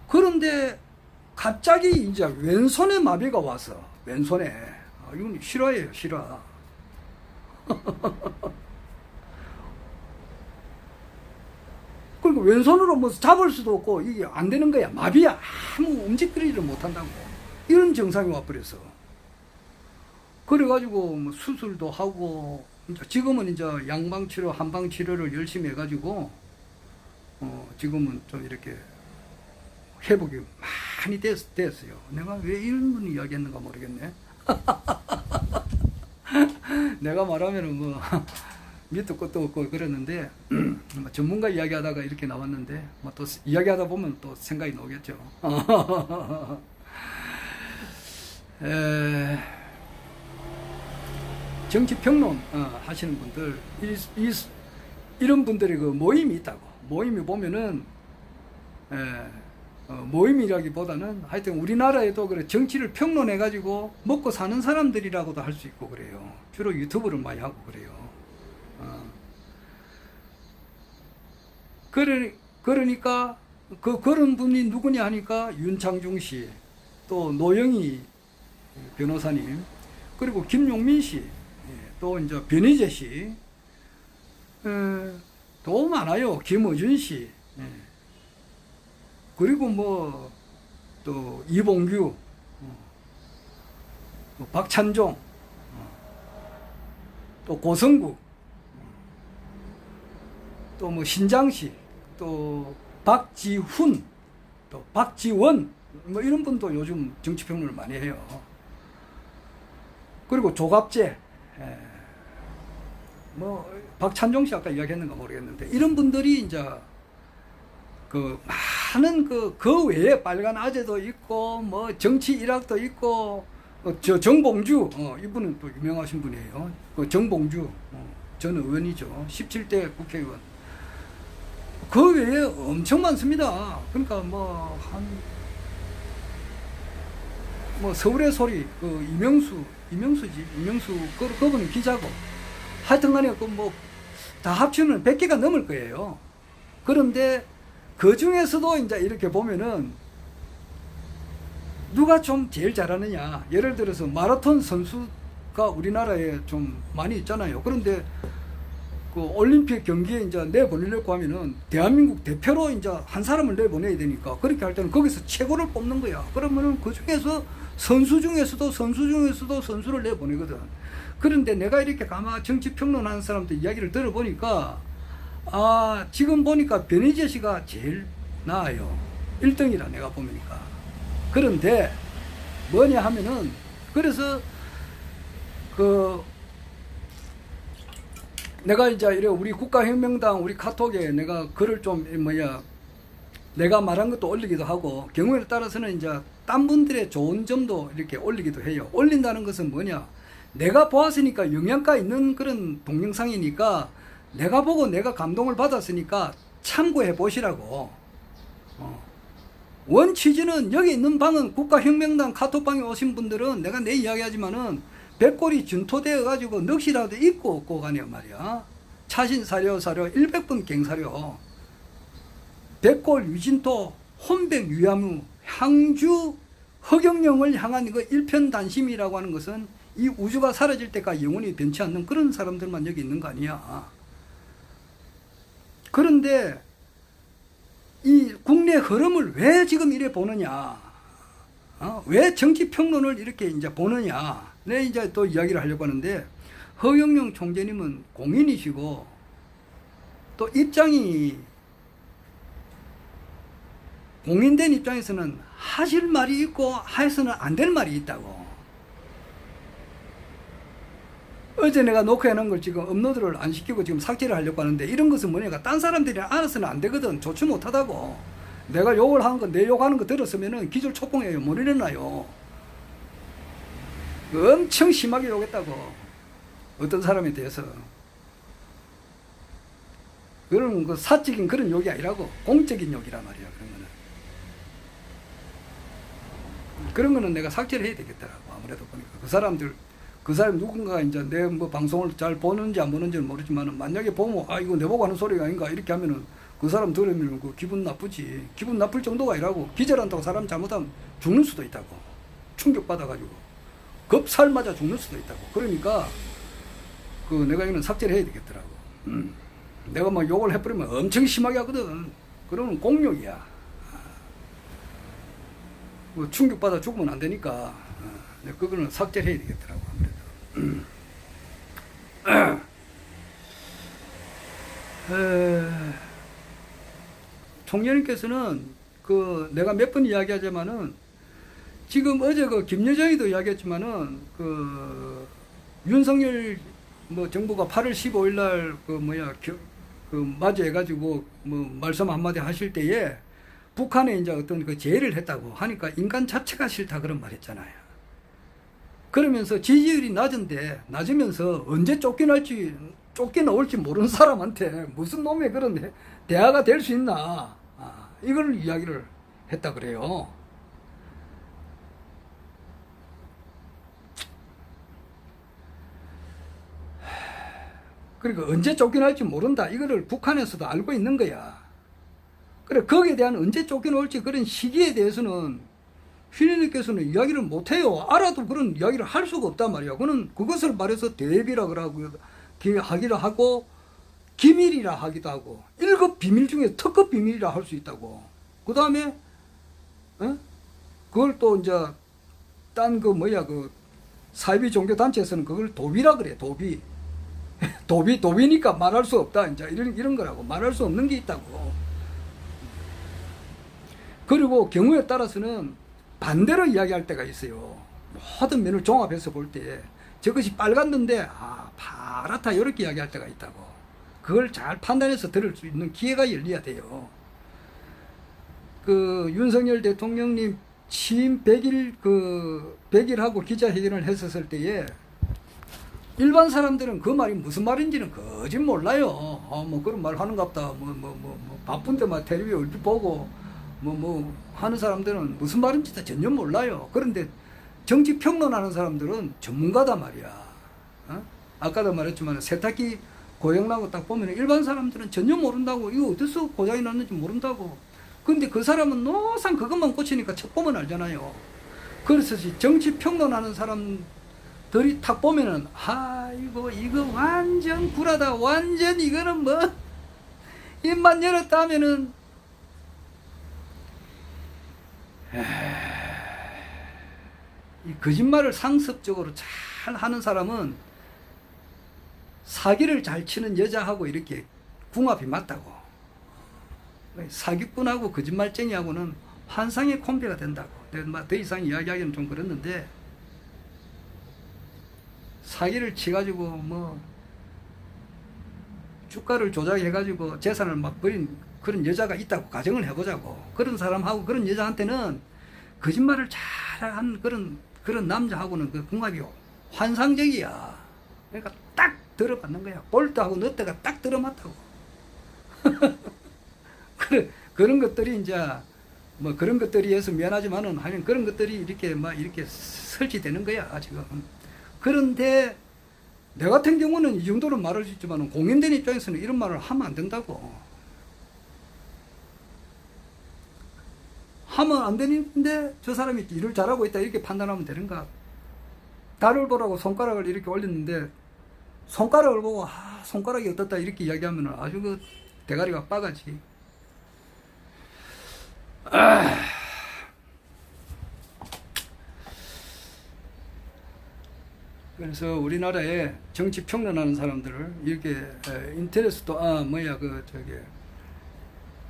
그런데 갑자기 이제 왼손에 마비가 와서, 왼손에 이건 실화예요, 실화. 그러니까 왼손으로 잡을 수도 없고 이게 안 되는 거야. 마비야. 아무 움직이지를 못한다고. 이런 증상이 와버렸어. 그래가지고 수술도 하고, 지금은 이제 양방치료, 한방치료를 열심히 해가지고 지금은 좀 이렇게 회복이 많이 됐어요. 내가 왜 이런 분 이야기했는가 모르겠네. 내가 말하면은 밑도 끝도 없고 그랬는데 전문가 이야기하다가 이렇게 나왔는데 또 이야기하다 보면 또 생각이 나오겠죠. 정치평론 하시는 분들, 이런 분들의 그 모임이 있다고. 모임이 보면은 모임이라기보다는 하여튼 우리나라에도 그래 정치를 평론해 가지고 먹고 사는 사람들이라고도 할 수 있고 그래요. 주로 유튜브를 많이 하고 그래요. 그러니까 그런 분이 누구냐 하니까 윤창중 씨, 또 노영희 변호사님, 그리고 김용민 씨, 또 이제 변희재 씨, 또 많아요. 김어준 씨, 예. 그리고 뭐 또 이봉규, 또 박찬종, 또 고성국, 또 뭐 신장식, 또 박지훈, 또 박지원, 뭐 이런 분도 요즘 정치평론을 많이 해요. 그리고 조갑재, 뭐 박찬종 씨 아까 이야기했는가 모르겠는데 이런 분들이 이제 그 많은 그 외에 빨간 아재도 있고 뭐 정치 일학도 있고 저 정봉주, 이분은 또 유명하신 분이에요. 그 정봉주 전 의원이죠. 17대 국회의원. 그 외에 엄청 많습니다. 그러니까 뭐 서울의 소리, 이명수지. 그분은 기자고. 하여튼 간에 다 합치면 100개가 넘을 거예요. 그런데 그 중에서도 이제 이렇게 보면은 누가 좀 제일 잘하느냐. 예를 들어서 마라톤 선수가 우리나라에 좀 많이 있잖아요. 그런데 그 올림픽 경기에 이제 내보내려고 하면은 대한민국 대표로 이제 한 사람을 내보내야 되니까 그렇게 할 때는 거기서 최고를 뽑는 거야. 그러면은 그 중에서 선수 중에서도 선수를 내보내거든. 그런데 내가 이렇게 가만 정치 평론하는 사람들 이야기를 들어보니까 지금 보니까 변희재 씨가 제일 나아요. 1등이라 내가 보니까. 그런데 뭐냐 하면은 그래서 내가 이제 이래 우리 국가혁명당 우리 카톡에 내가 글을 좀 내가 말한 것도 올리기도 하고 경우에 따라서는 이제 딴 분들의 좋은 점도 이렇게 올리기도 해요. 올린다는 것은 뭐냐? 내가 보았으니까 영양가 있는 그런 동영상이니까 내가 보고 내가 감동을 받았으니까 참고해 보시라고. 원 취지는 여기 있는 방은 국가혁명당 카톡방에 오신 분들은 내가 내 이야기하지만은 백골이 준토되어 가지고 넋이라도 입고 없고 가냐 말이야. 차신 사료 100분 갱사료, 백골 유진토 혼백 유야무 향주 허경영을 향한 그 일편단심이라고 하는 것은 이 우주가 사라질 때까지 영원히 변치 않는 그런 사람들만 여기 있는 거 아니야. 그런데 이 국내 흐름을 왜 지금 이래 보느냐? 왜 정치 평론을 이렇게 이제 보느냐? 내 이제 또 이야기를 하려고 하는데, 허경영 총재님은 공인이시고 또 입장이 공인된 입장에서는 하실 말이 있고 해서는 안 될 말이 있다고. 어제 내가 녹화해 놓은 걸 지금 업로드를 안 시키고 지금 삭제를 하려고 하는데, 이런 것은 뭐냐가 딴 사람들이 알아서는 안 되거든. 좋지 못하다고. 내가 욕을 하는 거, 내 욕하는 거 들었으면은 기절 촉공해요. 못 일어나요. 엄청 심하게 욕했다고. 어떤 사람에 대해서. 그런 그 사적인 그런 욕이 아니라고. 공적인 욕이란 말이야. 그런 거는 내가 삭제를 해야 되겠더라고. 아무래도 보니까. 그 사람 누군가 이제 내 뭐 방송을 잘 보는지 안 보는지는 모르지만, 만약에 보면 이거 내보고 하는 소리가 아닌가 이렇게 하면은 그 사람 들으면 그 기분 나쁘지. 기분 나쁠 정도가 아니라고. 기절한다고 사람 잘못하면 죽는 수도 있다고. 충격받아가지고 겁살 맞아 죽는 수도 있다고. 그러니까 내가 이거는 삭제를 해야 되겠더라고. 내가 막 욕을 해버리면 엄청 심하게 하거든. 그러면 공욕이야. 뭐 충격받아 죽으면 안 되니까 그거는 삭제를 해야 되겠더라고. 아무래도 총재님께서는 내가 몇 번 이야기하자면은, 지금 어제 김여정이도 이야기했지만은 윤석열 정부가 8월 15일 날 맞이해가지고 말씀 한마디 하실 때에 북한에 이제 어떤 제의를 했다고 하니까 인간 자체가 싫다 그런 말 했잖아요. 그러면서 지지율이 낮으면서 언제 쫓겨나올지 모르는 사람한테 무슨 놈의 그런 대화가 될 수 있나. 이걸 이야기를 했다 그래요. 그러니까 언제 쫓겨날지 모른다. 이거를 북한에서도 알고 있는 거야. 그래, 거기에 대한 언제 쫓겨올지 그런 시기에 대해서는 신인님께서는 이야기를 못해요. 알아도 그런 이야기를 할 수가 없단 말이야. 그는 그것을 말해서 대비라 그러고 하기도 하고 기밀이라 하기도 하고 1급 비밀 중에 특급 비밀이라 할 수 있다고. 그 다음에 그걸 또 이제 딴 그 뭐야 그 사이비 종교 단체에서는 그걸 도비라 그래. 도비. 도비니까 말할 수 없다. 이제 이런 거라고. 말할 수 없는 게 있다고. 그리고 경우에 따라서는 반대로 이야기할 때가 있어요. 모든 면을 종합해서 볼 때 저것이 빨갛는데 파랗다 이렇게 이야기할 때가 있다고. 그걸 잘 판단해서 들을 수 있는 기회가 열려야 돼요. 그 윤석열 대통령님 취임 100일하고 기자회견을 했었을 때에 일반 사람들은 그 말이 무슨 말인지는 거짓 몰라요. 뭐 그런 말 하는갑다. 바쁜데 막 텔레비 얼핏 보고 하는 사람들은 무슨 말인지 전혀 몰라요. 그런데 정치 평론하는 사람들은 전문가다 말이야. 아까도 말했지만 세탁기 고장나고 딱 보면 일반 사람들은 전혀 모른다고. 이거 어디서 고장이 났는지 모른다고. 근데 그 사람은 노상 그것만 고치니까 첫 보면 알잖아요. 그래서 정치 평론하는 사람들이 딱 보면은 아이고 이거 완전 구라다. 완전 이거는 뭐 입만 열었다 하면은 이 거짓말을 상습적으로 잘 하는 사람은 사기를 잘 치는 여자하고 이렇게 궁합이 맞다고. 사기꾼하고 거짓말쟁이하고는 환상의 콤비가 된다고. 내가 더 이상 이야기하기는 좀 그렇는데 사기를 치가지고 뭐 주가를 조작해가지고 재산을 막 버린 그런 여자가 있다고 가정을 해보자고. 그런 사람하고 그런 여자한테는 거짓말을 잘한 그런 남자하고는 그 궁합이 환상적이야. 그러니까 딱 들어맞는 거야. 볼트하고 너트가 딱 들어맞다고. 그런 것들이 이제 뭐 그런 것들이 해서 미안하지만은 하여튼 그런 것들이 이렇게 막 이렇게 설치되는 거야 지금. 그런데 내 같은 경우는 이 정도는 말할 수 있지만 공인된 입장에서는 이런 말을 하면 안 된다고. 하면 안 되는데 저 사람이 일을 잘하고 있다 이렇게 판단하면 되는가. 달을 보라고 손가락을 이렇게 올렸는데 손가락을 보고 손가락이 어떻다 이렇게 이야기하면 아주 그 대가리가 빠가지. 그래서 우리나라에 정치 평론하는 사람들을 이렇게 인터넷도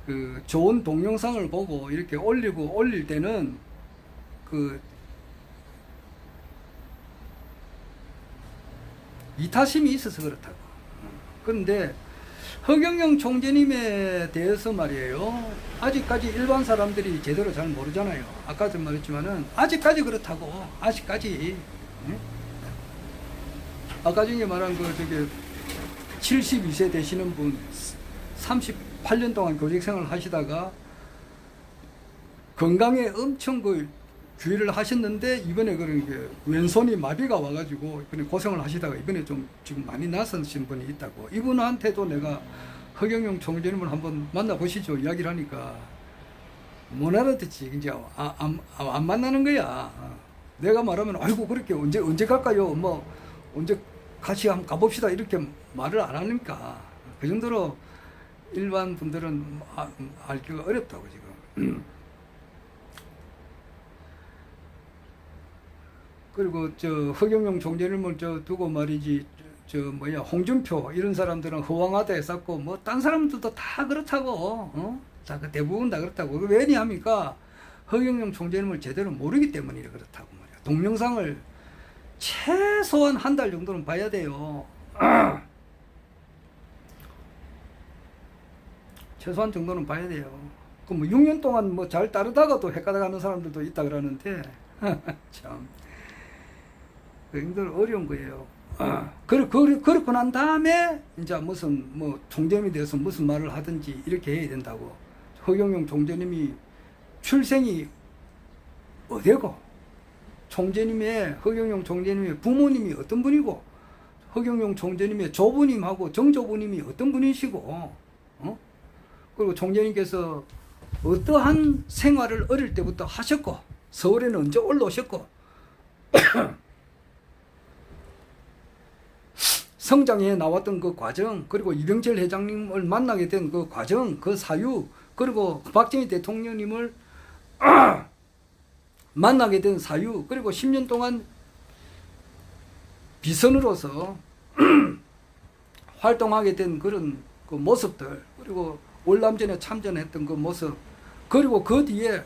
그 좋은 동영상을 보고 이렇게 올릴 때는 그 이타심이 있어서 그렇다고. 그런데 허경영 총재님에 대해서 말이에요. 아직까지 일반 사람들이 제대로 잘 모르잖아요. 아까도 말했지만은 아직까지 그렇다고. 아직까지. 아까 전에 말한 72세 되시는 분 38년 동안 교직 생활을 하시다가 건강에 엄청 주의를 하셨는데 이번에 그런 게 왼손이 마비가 와가지고 이번에 고생을 하시다가 이번에 좀 지금 많이 나서신 분이 있다고. 이분한테도 내가 허경영 총재님을 한번 만나보시죠 이야기를 하니까 못 알아듣지. 이제 안 만나는 거야. 내가 말하면 아이고 그렇게 언제 갈까요? 뭐 언제 같이 한번 가봅시다 이렇게 말을 안 하니까 그 정도로 일반 분들은 알기가 어렵다고 지금. 그리고 허경영 총재님을 두고 말이지 홍준표 이런 사람들은 허황하다 했었고 뭐 딴 사람들도 다 그렇다고. 다 대부분 다 그렇다고. 왜냐합니까? 허경영 총재님을 제대로 모르기 때문에 그렇다고 말이야. 동영상을 최소한 한 달 정도는 봐야 돼요. 최소한 정도는 봐야 돼요. 그 뭐 6년 동안 뭐 잘 따르다가도 헷갈려 가는 사람들도 있다 그러는데 참 굉장히 어려운 거예요. 그렇고 난 다음에 이제 무슨 총재님에 대해서 무슨 말을 하든지 이렇게 해야 된다고. 허경영 총재님이 출생이 어디고 허경영 총재님의 부모님이 어떤 분이고 허경영 총재님의 조부님하고 정조부님이 어떤 분이시고 그리고 총재님께서 어떠한 생활을 어릴 때부터 하셨고 서울에는 언제 올라오셨고 성장해 나왔던 그 과정, 그리고 이병철 회장님을 만나게 된 그 과정, 그 사유, 그리고 박정희 대통령님을 만나게 된 사유, 그리고 10년 동안 비선으로서 활동하게 된 그런 그 모습들, 그리고 월남전에 참전했던 그 모습, 그리고 그 뒤에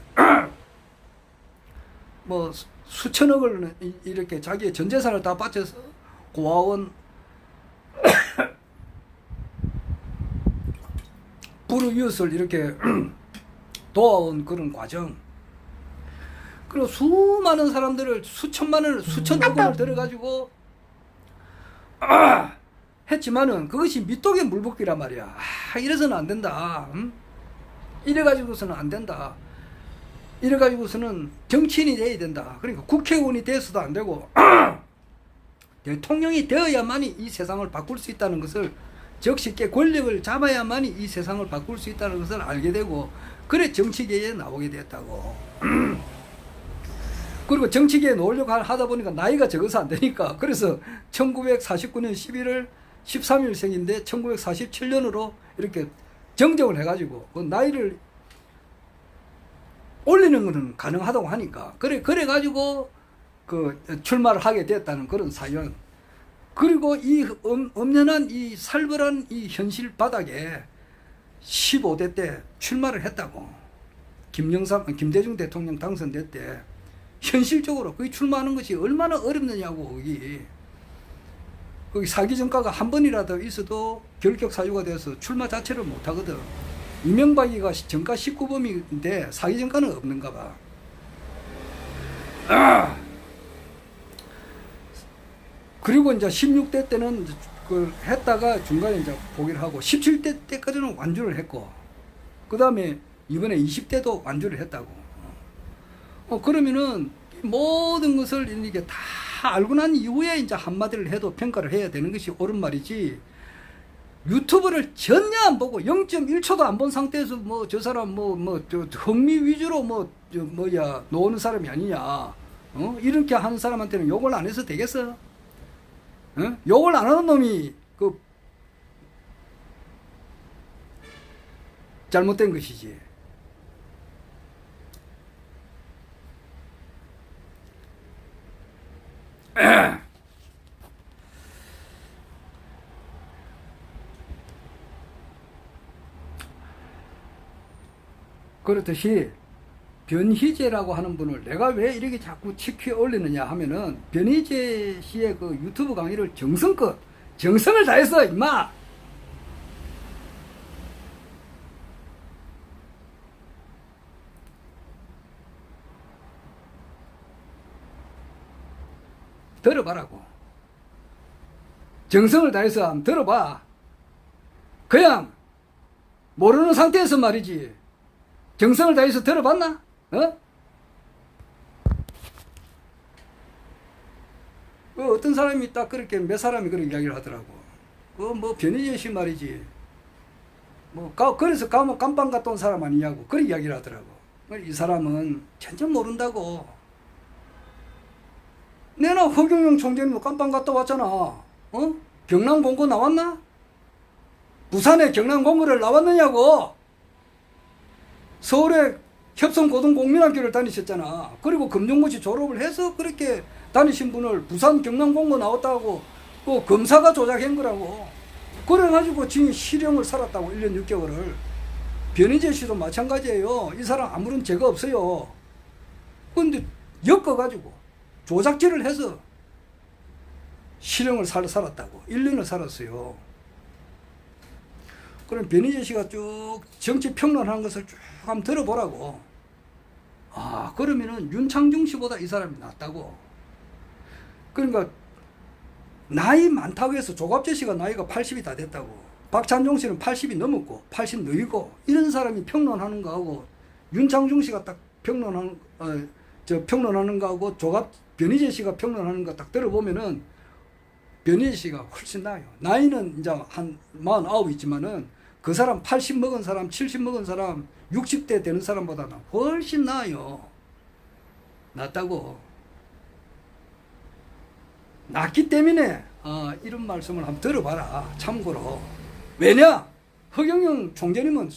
뭐 수천억을 이렇게 자기의 전 재산을 다 바쳐서 고아원 불우이웃을 이렇게 도와온 그런 과정, 그리고 수많은 사람들을 수천만 원을 수천억 원을 들어가지고 했지만은 그것이 밑독의 물붓기란 말이야. 이래서는 안 된다. 이래가지고서는 안 된다. 이래가지고서는 정치인이 돼야 된다. 그러니까 국회의원이 돼서도 안 되고 대통령이 되어야만이 이 세상을 바꿀 수 있다는 것을, 적시게 권력을 잡아야만이 이 세상을 바꿀 수 있다는 것을 알게 되고, 그래 정치계에 나오게 됐다고. 그리고 정치계에 나오려고 하다 보니까 나이가 적어서 안 되니까, 그래서 1949년 11월 13일 생인데 1947년으로 이렇게 정정을 해가지고 그 나이를 올리는 것은 가능하다고 하니까, 그래가지고 그 출마를 하게 됐다는 그런 사연. 그리고 이 엄연한 이 살벌한 이 현실 바닥에 15대 때 출마를 했다고. 김대중 대통령 당선될 때 현실적으로 거기 출마하는 것이 얼마나 어렵느냐고. 거기 사기 전과가 한 번이라도 있어도 결격 사유가 되어서 출마 자체를 못 하거든. 이명박이가 전과 19범인데 사기 전과는 없는가 봐. 그리고 이제 16대 때는 그 했다가 중간에 이제 포기를 하고 17대 때까지는 완주를 했고, 그 다음에 이번에 20대도 완주를 했다고. 그러면은 모든 것을 이렇게 다 알고 난 이후에 이제 한마디를 해도 평가를 해야 되는 것이 옳은 말이지, 유튜브를 전혀 안 보고 0.1초도 안 본 상태에서 뭐 저 사람 흥미 위주로 노는 사람이 아니냐, 이렇게 하는 사람한테는 욕을 안 해서 되겠어? 욕을 안 하는 놈이 그 잘못된 것이지. 그렇듯이 변희재라고 하는 분을 내가 왜 이렇게 자꾸 치켜 올리느냐 하면은, 변희재 씨의 그 유튜브 강의를 정성껏 정성을 다해서 임마 들어봐라고. 정성을 다해서 한번 들어봐. 그냥 모르는 상태에서 말이지 정성을 다해서 들어봤나? 어떤 사람이 딱 그렇게, 몇 사람이 그렇게 이야기를 하더라고. 변희재 씨 말이지, 그래서 가면 깜빵 갔다 온 사람 아니냐고 그렇게 이야기를 하더라고. 이 사람은 전혀 모른다고. 내나 허경영 총재님도 깜빵 갔다 왔잖아. 경남공고 나왔나? 부산에 경남공고를 나왔느냐고. 서울에 협성고등공민학교를 다니셨잖아. 그리고 금융고시 졸업을 해서 그렇게 다니신 분을 부산 경남공고 나왔다고 그 검사가 조작한 거라고. 그래가지고 지금 실형을 살았다고, 1년 6개월을. 변희재 씨도 마찬가지예요. 이 사람 아무런 죄가 없어요. 근데 엮어가지고 조작질을 해서 실형을 살았다고. 1년을 살았어요. 그럼 변희재 씨가 쭉 정치 평론하는 것을 쭉 한번 들어보라고. 그러면은 윤창중 씨보다 이 사람이 낫다고. 그러니까 나이 많다고 해서 조갑재 씨가 나이가 80이 다 됐다고, 박찬종 씨는 80이 넘었고 80 너이고, 이런 사람이 평론하는 거하고 윤창중 씨가 딱 평론하는 거하고 변희재 씨가 평론하는 거 딱 들어보면은 변희재 씨가 훨씬 나아요. 나이는 이제 한 49 있지만은 그 사람 80 먹은 사람, 70 먹은 사람, 60대 되는 사람보다는 훨씬 나아요. 낫다고. 낫기 때문에 이런 말씀을 한번 들어봐라. 참고로. 왜냐? 허경영 총재님은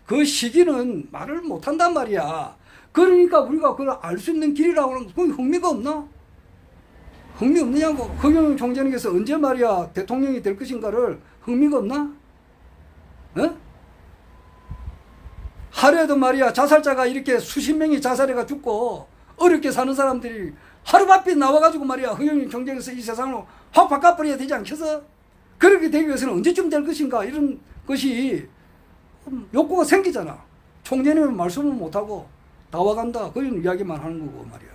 그 시기는 말을 못한단 말이야. 그러니까 우리가 그걸 알 수 있는 길이라고 하는 거 흥미가 없나? 흥미 없느냐고. 허경영 총재님께서 언제 말이야 대통령이 될 것인가를 흥미가 없나? 어? 하루에도 말이야 자살자가 이렇게 수십 명이 자살해가 죽고 어렵게 사는 사람들이 하루바삐 나와가지고 말이야 허경영 총재께서 이 세상으로 확 바꿔버려야 되지 않겠어? 그렇게 되기 위해서는 언제쯤 될 것인가 이런 것이 욕구가 생기잖아. 총재님은 말씀을 못하고 나와간다 그런 이야기만 하는 거고 말이야.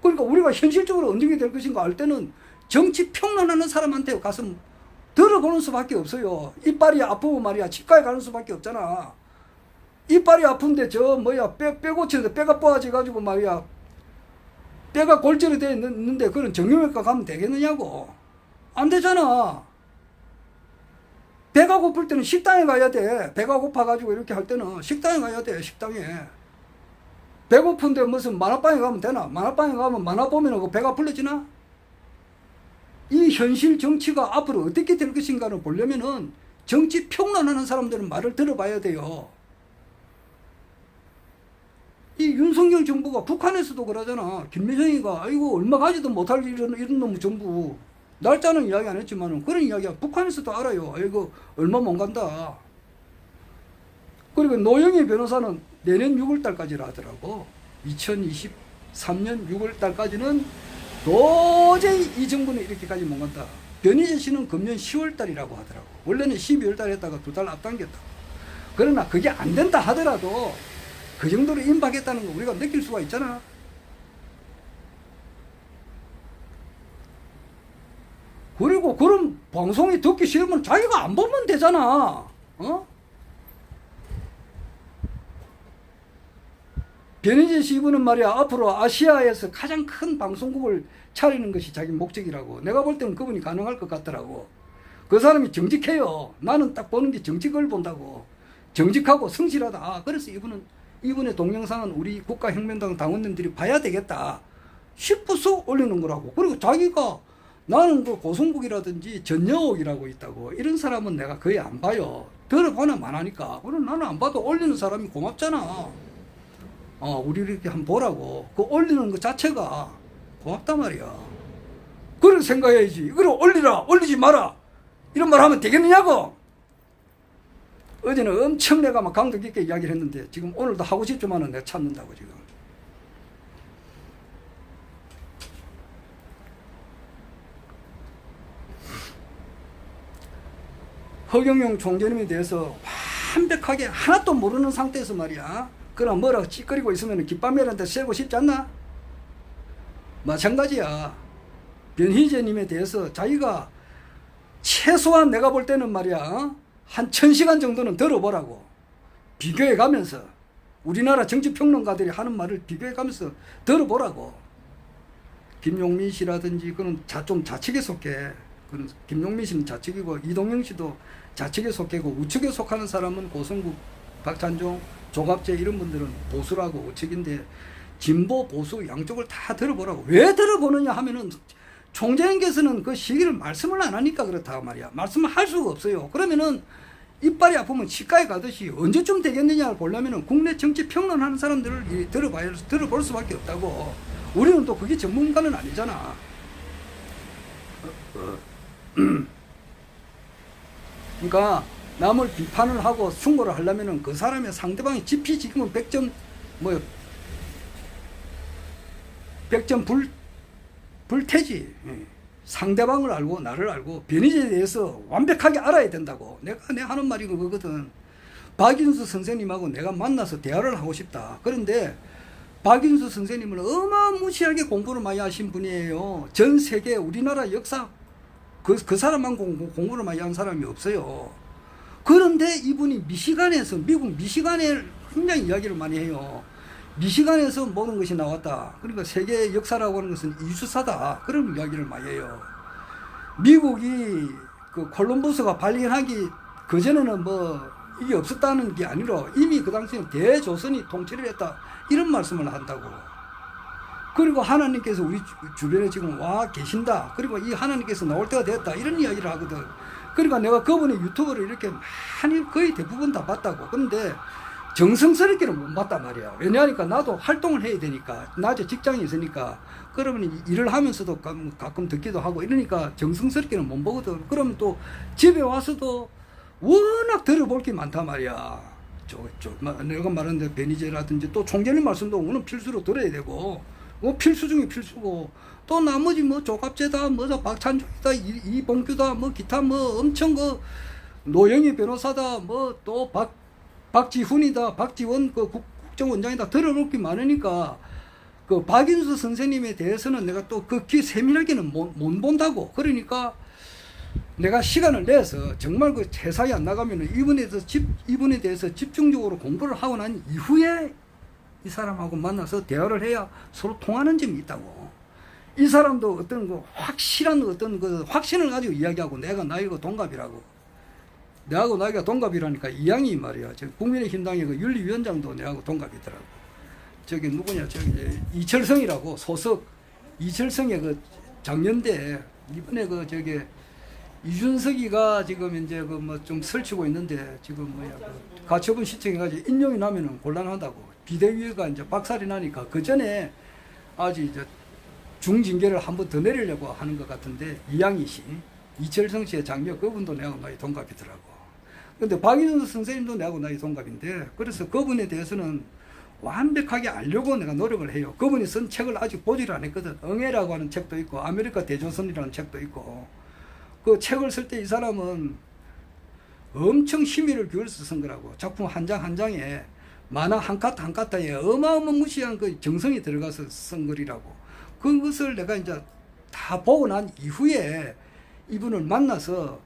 그러니까 우리가 현실적으로 언제 될 것인가 알 때는 정치 평론하는 사람한테 가서 들어보는 수밖에 없어요. 이빨이 아프고 말이야 치과에 가는 수밖에 없잖아. 이빨이 아픈데 뼈 고치는데 뼈가 뽑아져 가지고 말이야 뼈가 골절이 돼 있는데 그런 정형외과 가면 되겠느냐고. 안 되잖아. 배가 고플 때는 식당에 가야 돼. 배가 고파가지고 이렇게 할 때는 식당에 가야 돼. 식당에. 배고픈데 무슨 만화방에 가면 되나? 만화방에 가면 만화 보면 그 배가 불러지나? 이 현실 정치가 앞으로 어떻게 될 것인가를 보려면은 정치 평론하는 사람들은 말을 들어봐야 돼요. 이 윤석열 정부가 북한에서도 그러잖아. 김여정이가 아이고 얼마 가지도 못할 이런 놈 정부. 날짜는 이야기 안 했지만 그런 이야기야. 북한에서도 알아요. 아이고 얼마 못 간다. 그리고 노영희 변호사는 내년 6월달까지라 하더라고. 2023년 6월달까지는 도저히 이 정부는 이렇게까지 못 간다. 변희재 씨는 금년 10월달이라고 하더라고. 원래는 12월달 했다가 2달 앞당겼다. 그러나 그게 안 된다 하더라도 그 정도로 임박했다는 거 우리가 느낄 수가 있잖아. 그리고 그런 방송이 듣기 싫으면 자기가 안 보면 되잖아. 어? 변희재 씨 이분은 말이야 앞으로 아시아에서 가장 큰 방송국을 차리는 것이 자기 목적이라고. 내가 볼 때는 그분이 가능할 것 같더라고. 그 사람이 정직해요. 나는 딱 보는 게 정직을 본다고. 정직하고 성실하다. 그래서 이분의 동영상은 우리 국가혁명당 당원님들이 봐야 되겠다 싶어서 올리는 거라고. 그리고 자기가 나는 그 고성국이라든지 전여옥이라고 있다고. 이런 사람은 내가 거의 안 봐요. 들어보나 만하니까. 그럼 나는 안 봐도 올리는 사람이 고맙잖아. 우리 이렇게 한번 보라고. 그 올리는 것 자체가 고맙단 말이야. 그렇게 생각해야지. 이걸 올리라, 올리지 마라. 이런 말 하면 되겠느냐고. 어제는 엄청 내가 막 강도 깊게 이야기를 했는데 지금 오늘도 하고 싶지만은 내가 참는다고 지금. 허경영 총재님에 대해서 완벽하게 하나도 모르는 상태에서 말이야. 그럼 뭐라고 찌꺼리고 있으면 깃발매한테 세고 싶지 않나? 마찬가지야. 변희재님에 대해서 자기가 최소한 내가 볼 때는 말이야 한 1000시간 정도는 들어보라고. 비교해 가면서 우리나라 정치평론가들이 하는 말을 비교해 가면서 들어보라고. 김용민 씨라든지 그는 좀 좌측에 속해. 김용민 씨는 좌측이고 이동영 씨도 좌측에 속해고 우측에 속하는 사람은 고성국, 박찬종, 조갑재 이런 분들은 보수라고 우측인데 진보, 보수 양쪽을 다 들어보라고. 왜 들어보느냐 하면은 총재님께서는 그 시기를 말씀을 안 하니까 그렇다 말이야. 말씀을 할 수가 없어요. 그러면은 이빨이 아프면 치과에 가듯이 언제쯤 되겠느냐를 보려면은 국내 정치 평론하는 사람들을 들어볼 수밖에 없다고. 우리는 또 그게 전문가는 아니잖아. 그러니까 남을 비판을 하고 충고를 하려면은 그 사람의 상대방이 지피 지금은 100점 100점 불태지. 상대방을 알고 나를 알고 변희재에 대해서 완벽하게 알아야 된다고. 내가 하는 말이 그거거든. 박인수 선생님하고 내가 만나서 대화를 하고 싶다. 그런데 박인수 선생님은 어마무시하게 공부를 많이 하신 분이에요. 전 세계 우리나라 역사 그 사람만 공부를 많이 한 사람이 없어요. 그런데 이분이 미국 미시간에 굉장히 이야기를 많이 해요. 미시간에서 모든 것이 나왔다. 그러니까 세계 역사라고 하는 것은 이수사다. 그런 이야기를 많이 해요. 미국이 그 콜럼버스가 발견하기 그전에는 이게 없었다는 게 아니라 이미 그 당시에 대조선이 통치를 했다. 이런 말씀을 한다고. 그리고 하나님께서 우리 주변에 지금 와 계신다. 그리고 이 하나님께서 나올 때가 됐다. 이런 이야기를 하거든. 그러니까 내가 그분의 유튜브를 이렇게 많이 거의 대부분 다 봤다고. 그런데 정성스럽게는 못 봤단 말이야. 왜냐하니까 나도 활동을 해야 되니까. 낮에 직장이 있으니까. 그러면 일을 하면서도 가끔 듣기도 하고 이러니까 정성스럽게는 못 보거든. 그러면 또 집에 와서도 워낙 들어볼 게 많단 말이야. 내가 말하는데 베니제라든지 또 총재님 말씀도 오늘 필수로 들어야 되고, 필수 중에 필수고, 또 나머지 뭐 조갑제다, 뭐 박찬종이다, 이봉규다, 뭐 기타 뭐 엄청 노영희 변호사다, 뭐 또 박지훈이다, 박지원 국정원장이다, 들어볼 게 많으니까 그 박인수 선생님에 대해서는 내가 또 그 귀 세밀하게는 못 본다고. 그러니까 내가 시간을 내서 정말 그 회사에 안 나가면은 이분에 대해서 집중적으로 공부를 하고 난 이후에 이 사람하고 만나서 대화를 해야 서로 통하는 점이 있다고. 이 사람도 어떤 그 확실한 어떤 그 확신을 가지고 이야기하고 내가 나이가 동갑이라고. 내하고 나이가 동갑이라니까 이양이 말이야. 저 국민의힘당의 그 윤리위원장도 내하고 동갑이더라고. 저기 누구냐, 저기 이철성이라고 소속 이철성의 그 작년대 이번에 그 저기 이준석이가 지금 이제 그 뭐 좀 설치고 있는데 지금 뭐야 그 가처분 신청해가지고 인용이 나면은 곤란하다고. 비대위가 이제 박살이 나니까 그 전에 아주 이제 중징계를 한 번 더 내리려고 하는 것 같은데 이양희 씨, 이철성 씨의 장녀 그분도 내하고 나이 동갑이더라고. 근데 박인수 선생님도 내하고 나이 동갑인데 그래서 그분에 대해서는 완벽하게 알려고 내가 노력을 해요. 그분이 쓴 책을 아직 보지를 안 했거든. 응애라고 하는 책도 있고 아메리카 대조선이라는 책도 있고. 그 책을 쓸 때 이 사람은 엄청 심의를 기울여서 쓴 거라고. 작품 한 장 한 장에 만화 한 카타 한 카타에 어마어마무시한 그 정성이 들어가서 쓴 글이라고. 그것을 내가 이제 다 보고 난 이후에 이분을 만나서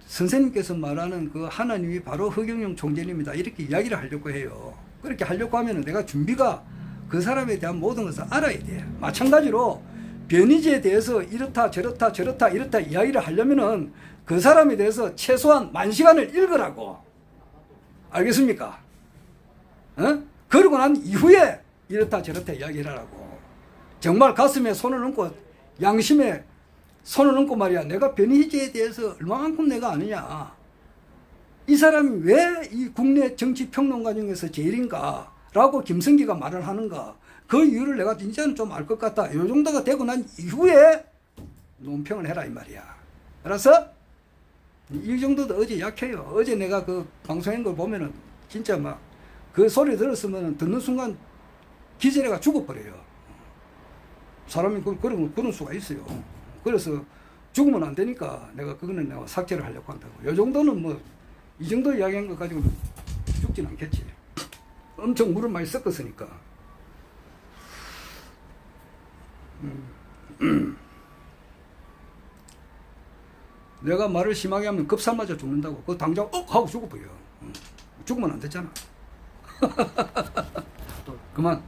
선생님께서 말하는 그 하나님이 바로 허경영 총재님이다 이렇게 이야기를 하려고 해요. 그렇게 하려고 하면 내가 준비가 그 사람에 대한 모든 것을 알아야 돼. 마찬가지로 변희재에 대해서 이렇다 이렇다 이야기를 하려면은 그 사람에 대해서 최소한 10,000시간을 읽으라고. 알겠습니까? 어? 그러고 난 이후에 이렇다 이야기를 하라고. 정말 가슴에 손을 얹고 양심에 손을 얹고 말이야. 내가 변희재에 대해서 얼마만큼 내가 아느냐. 이 사람이 왜 이 국내 정치 평론가 중에서 제일인가 라고 김성기가 말을 하는가. 그 이유를 내가 진짜는 좀 알 것 같다. 요 정도가 되고 난 이후에 논평을 해라 이 말이야. 알았어? 이 정도도 어제 약해요. 어제 내가 그 방송한 걸 보면은 진짜 막 그 소리 들었으면 듣는 순간 기절해가 죽어버려요. 사람이 그런 수가 있어요. 그래서 죽으면 안 되니까 내가 그거는 내가 삭제를 하려고 한다고. 요 정도는 뭐 이 정도 이야기한 것 가지고 죽진 않겠지. 엄청 물을 많이 섞었으니까. 내가 말을 심하게 하면 급사 맞아 죽는다고. 그 당장 하고 죽어버려. 죽으면 안 됐잖아. 또 그만.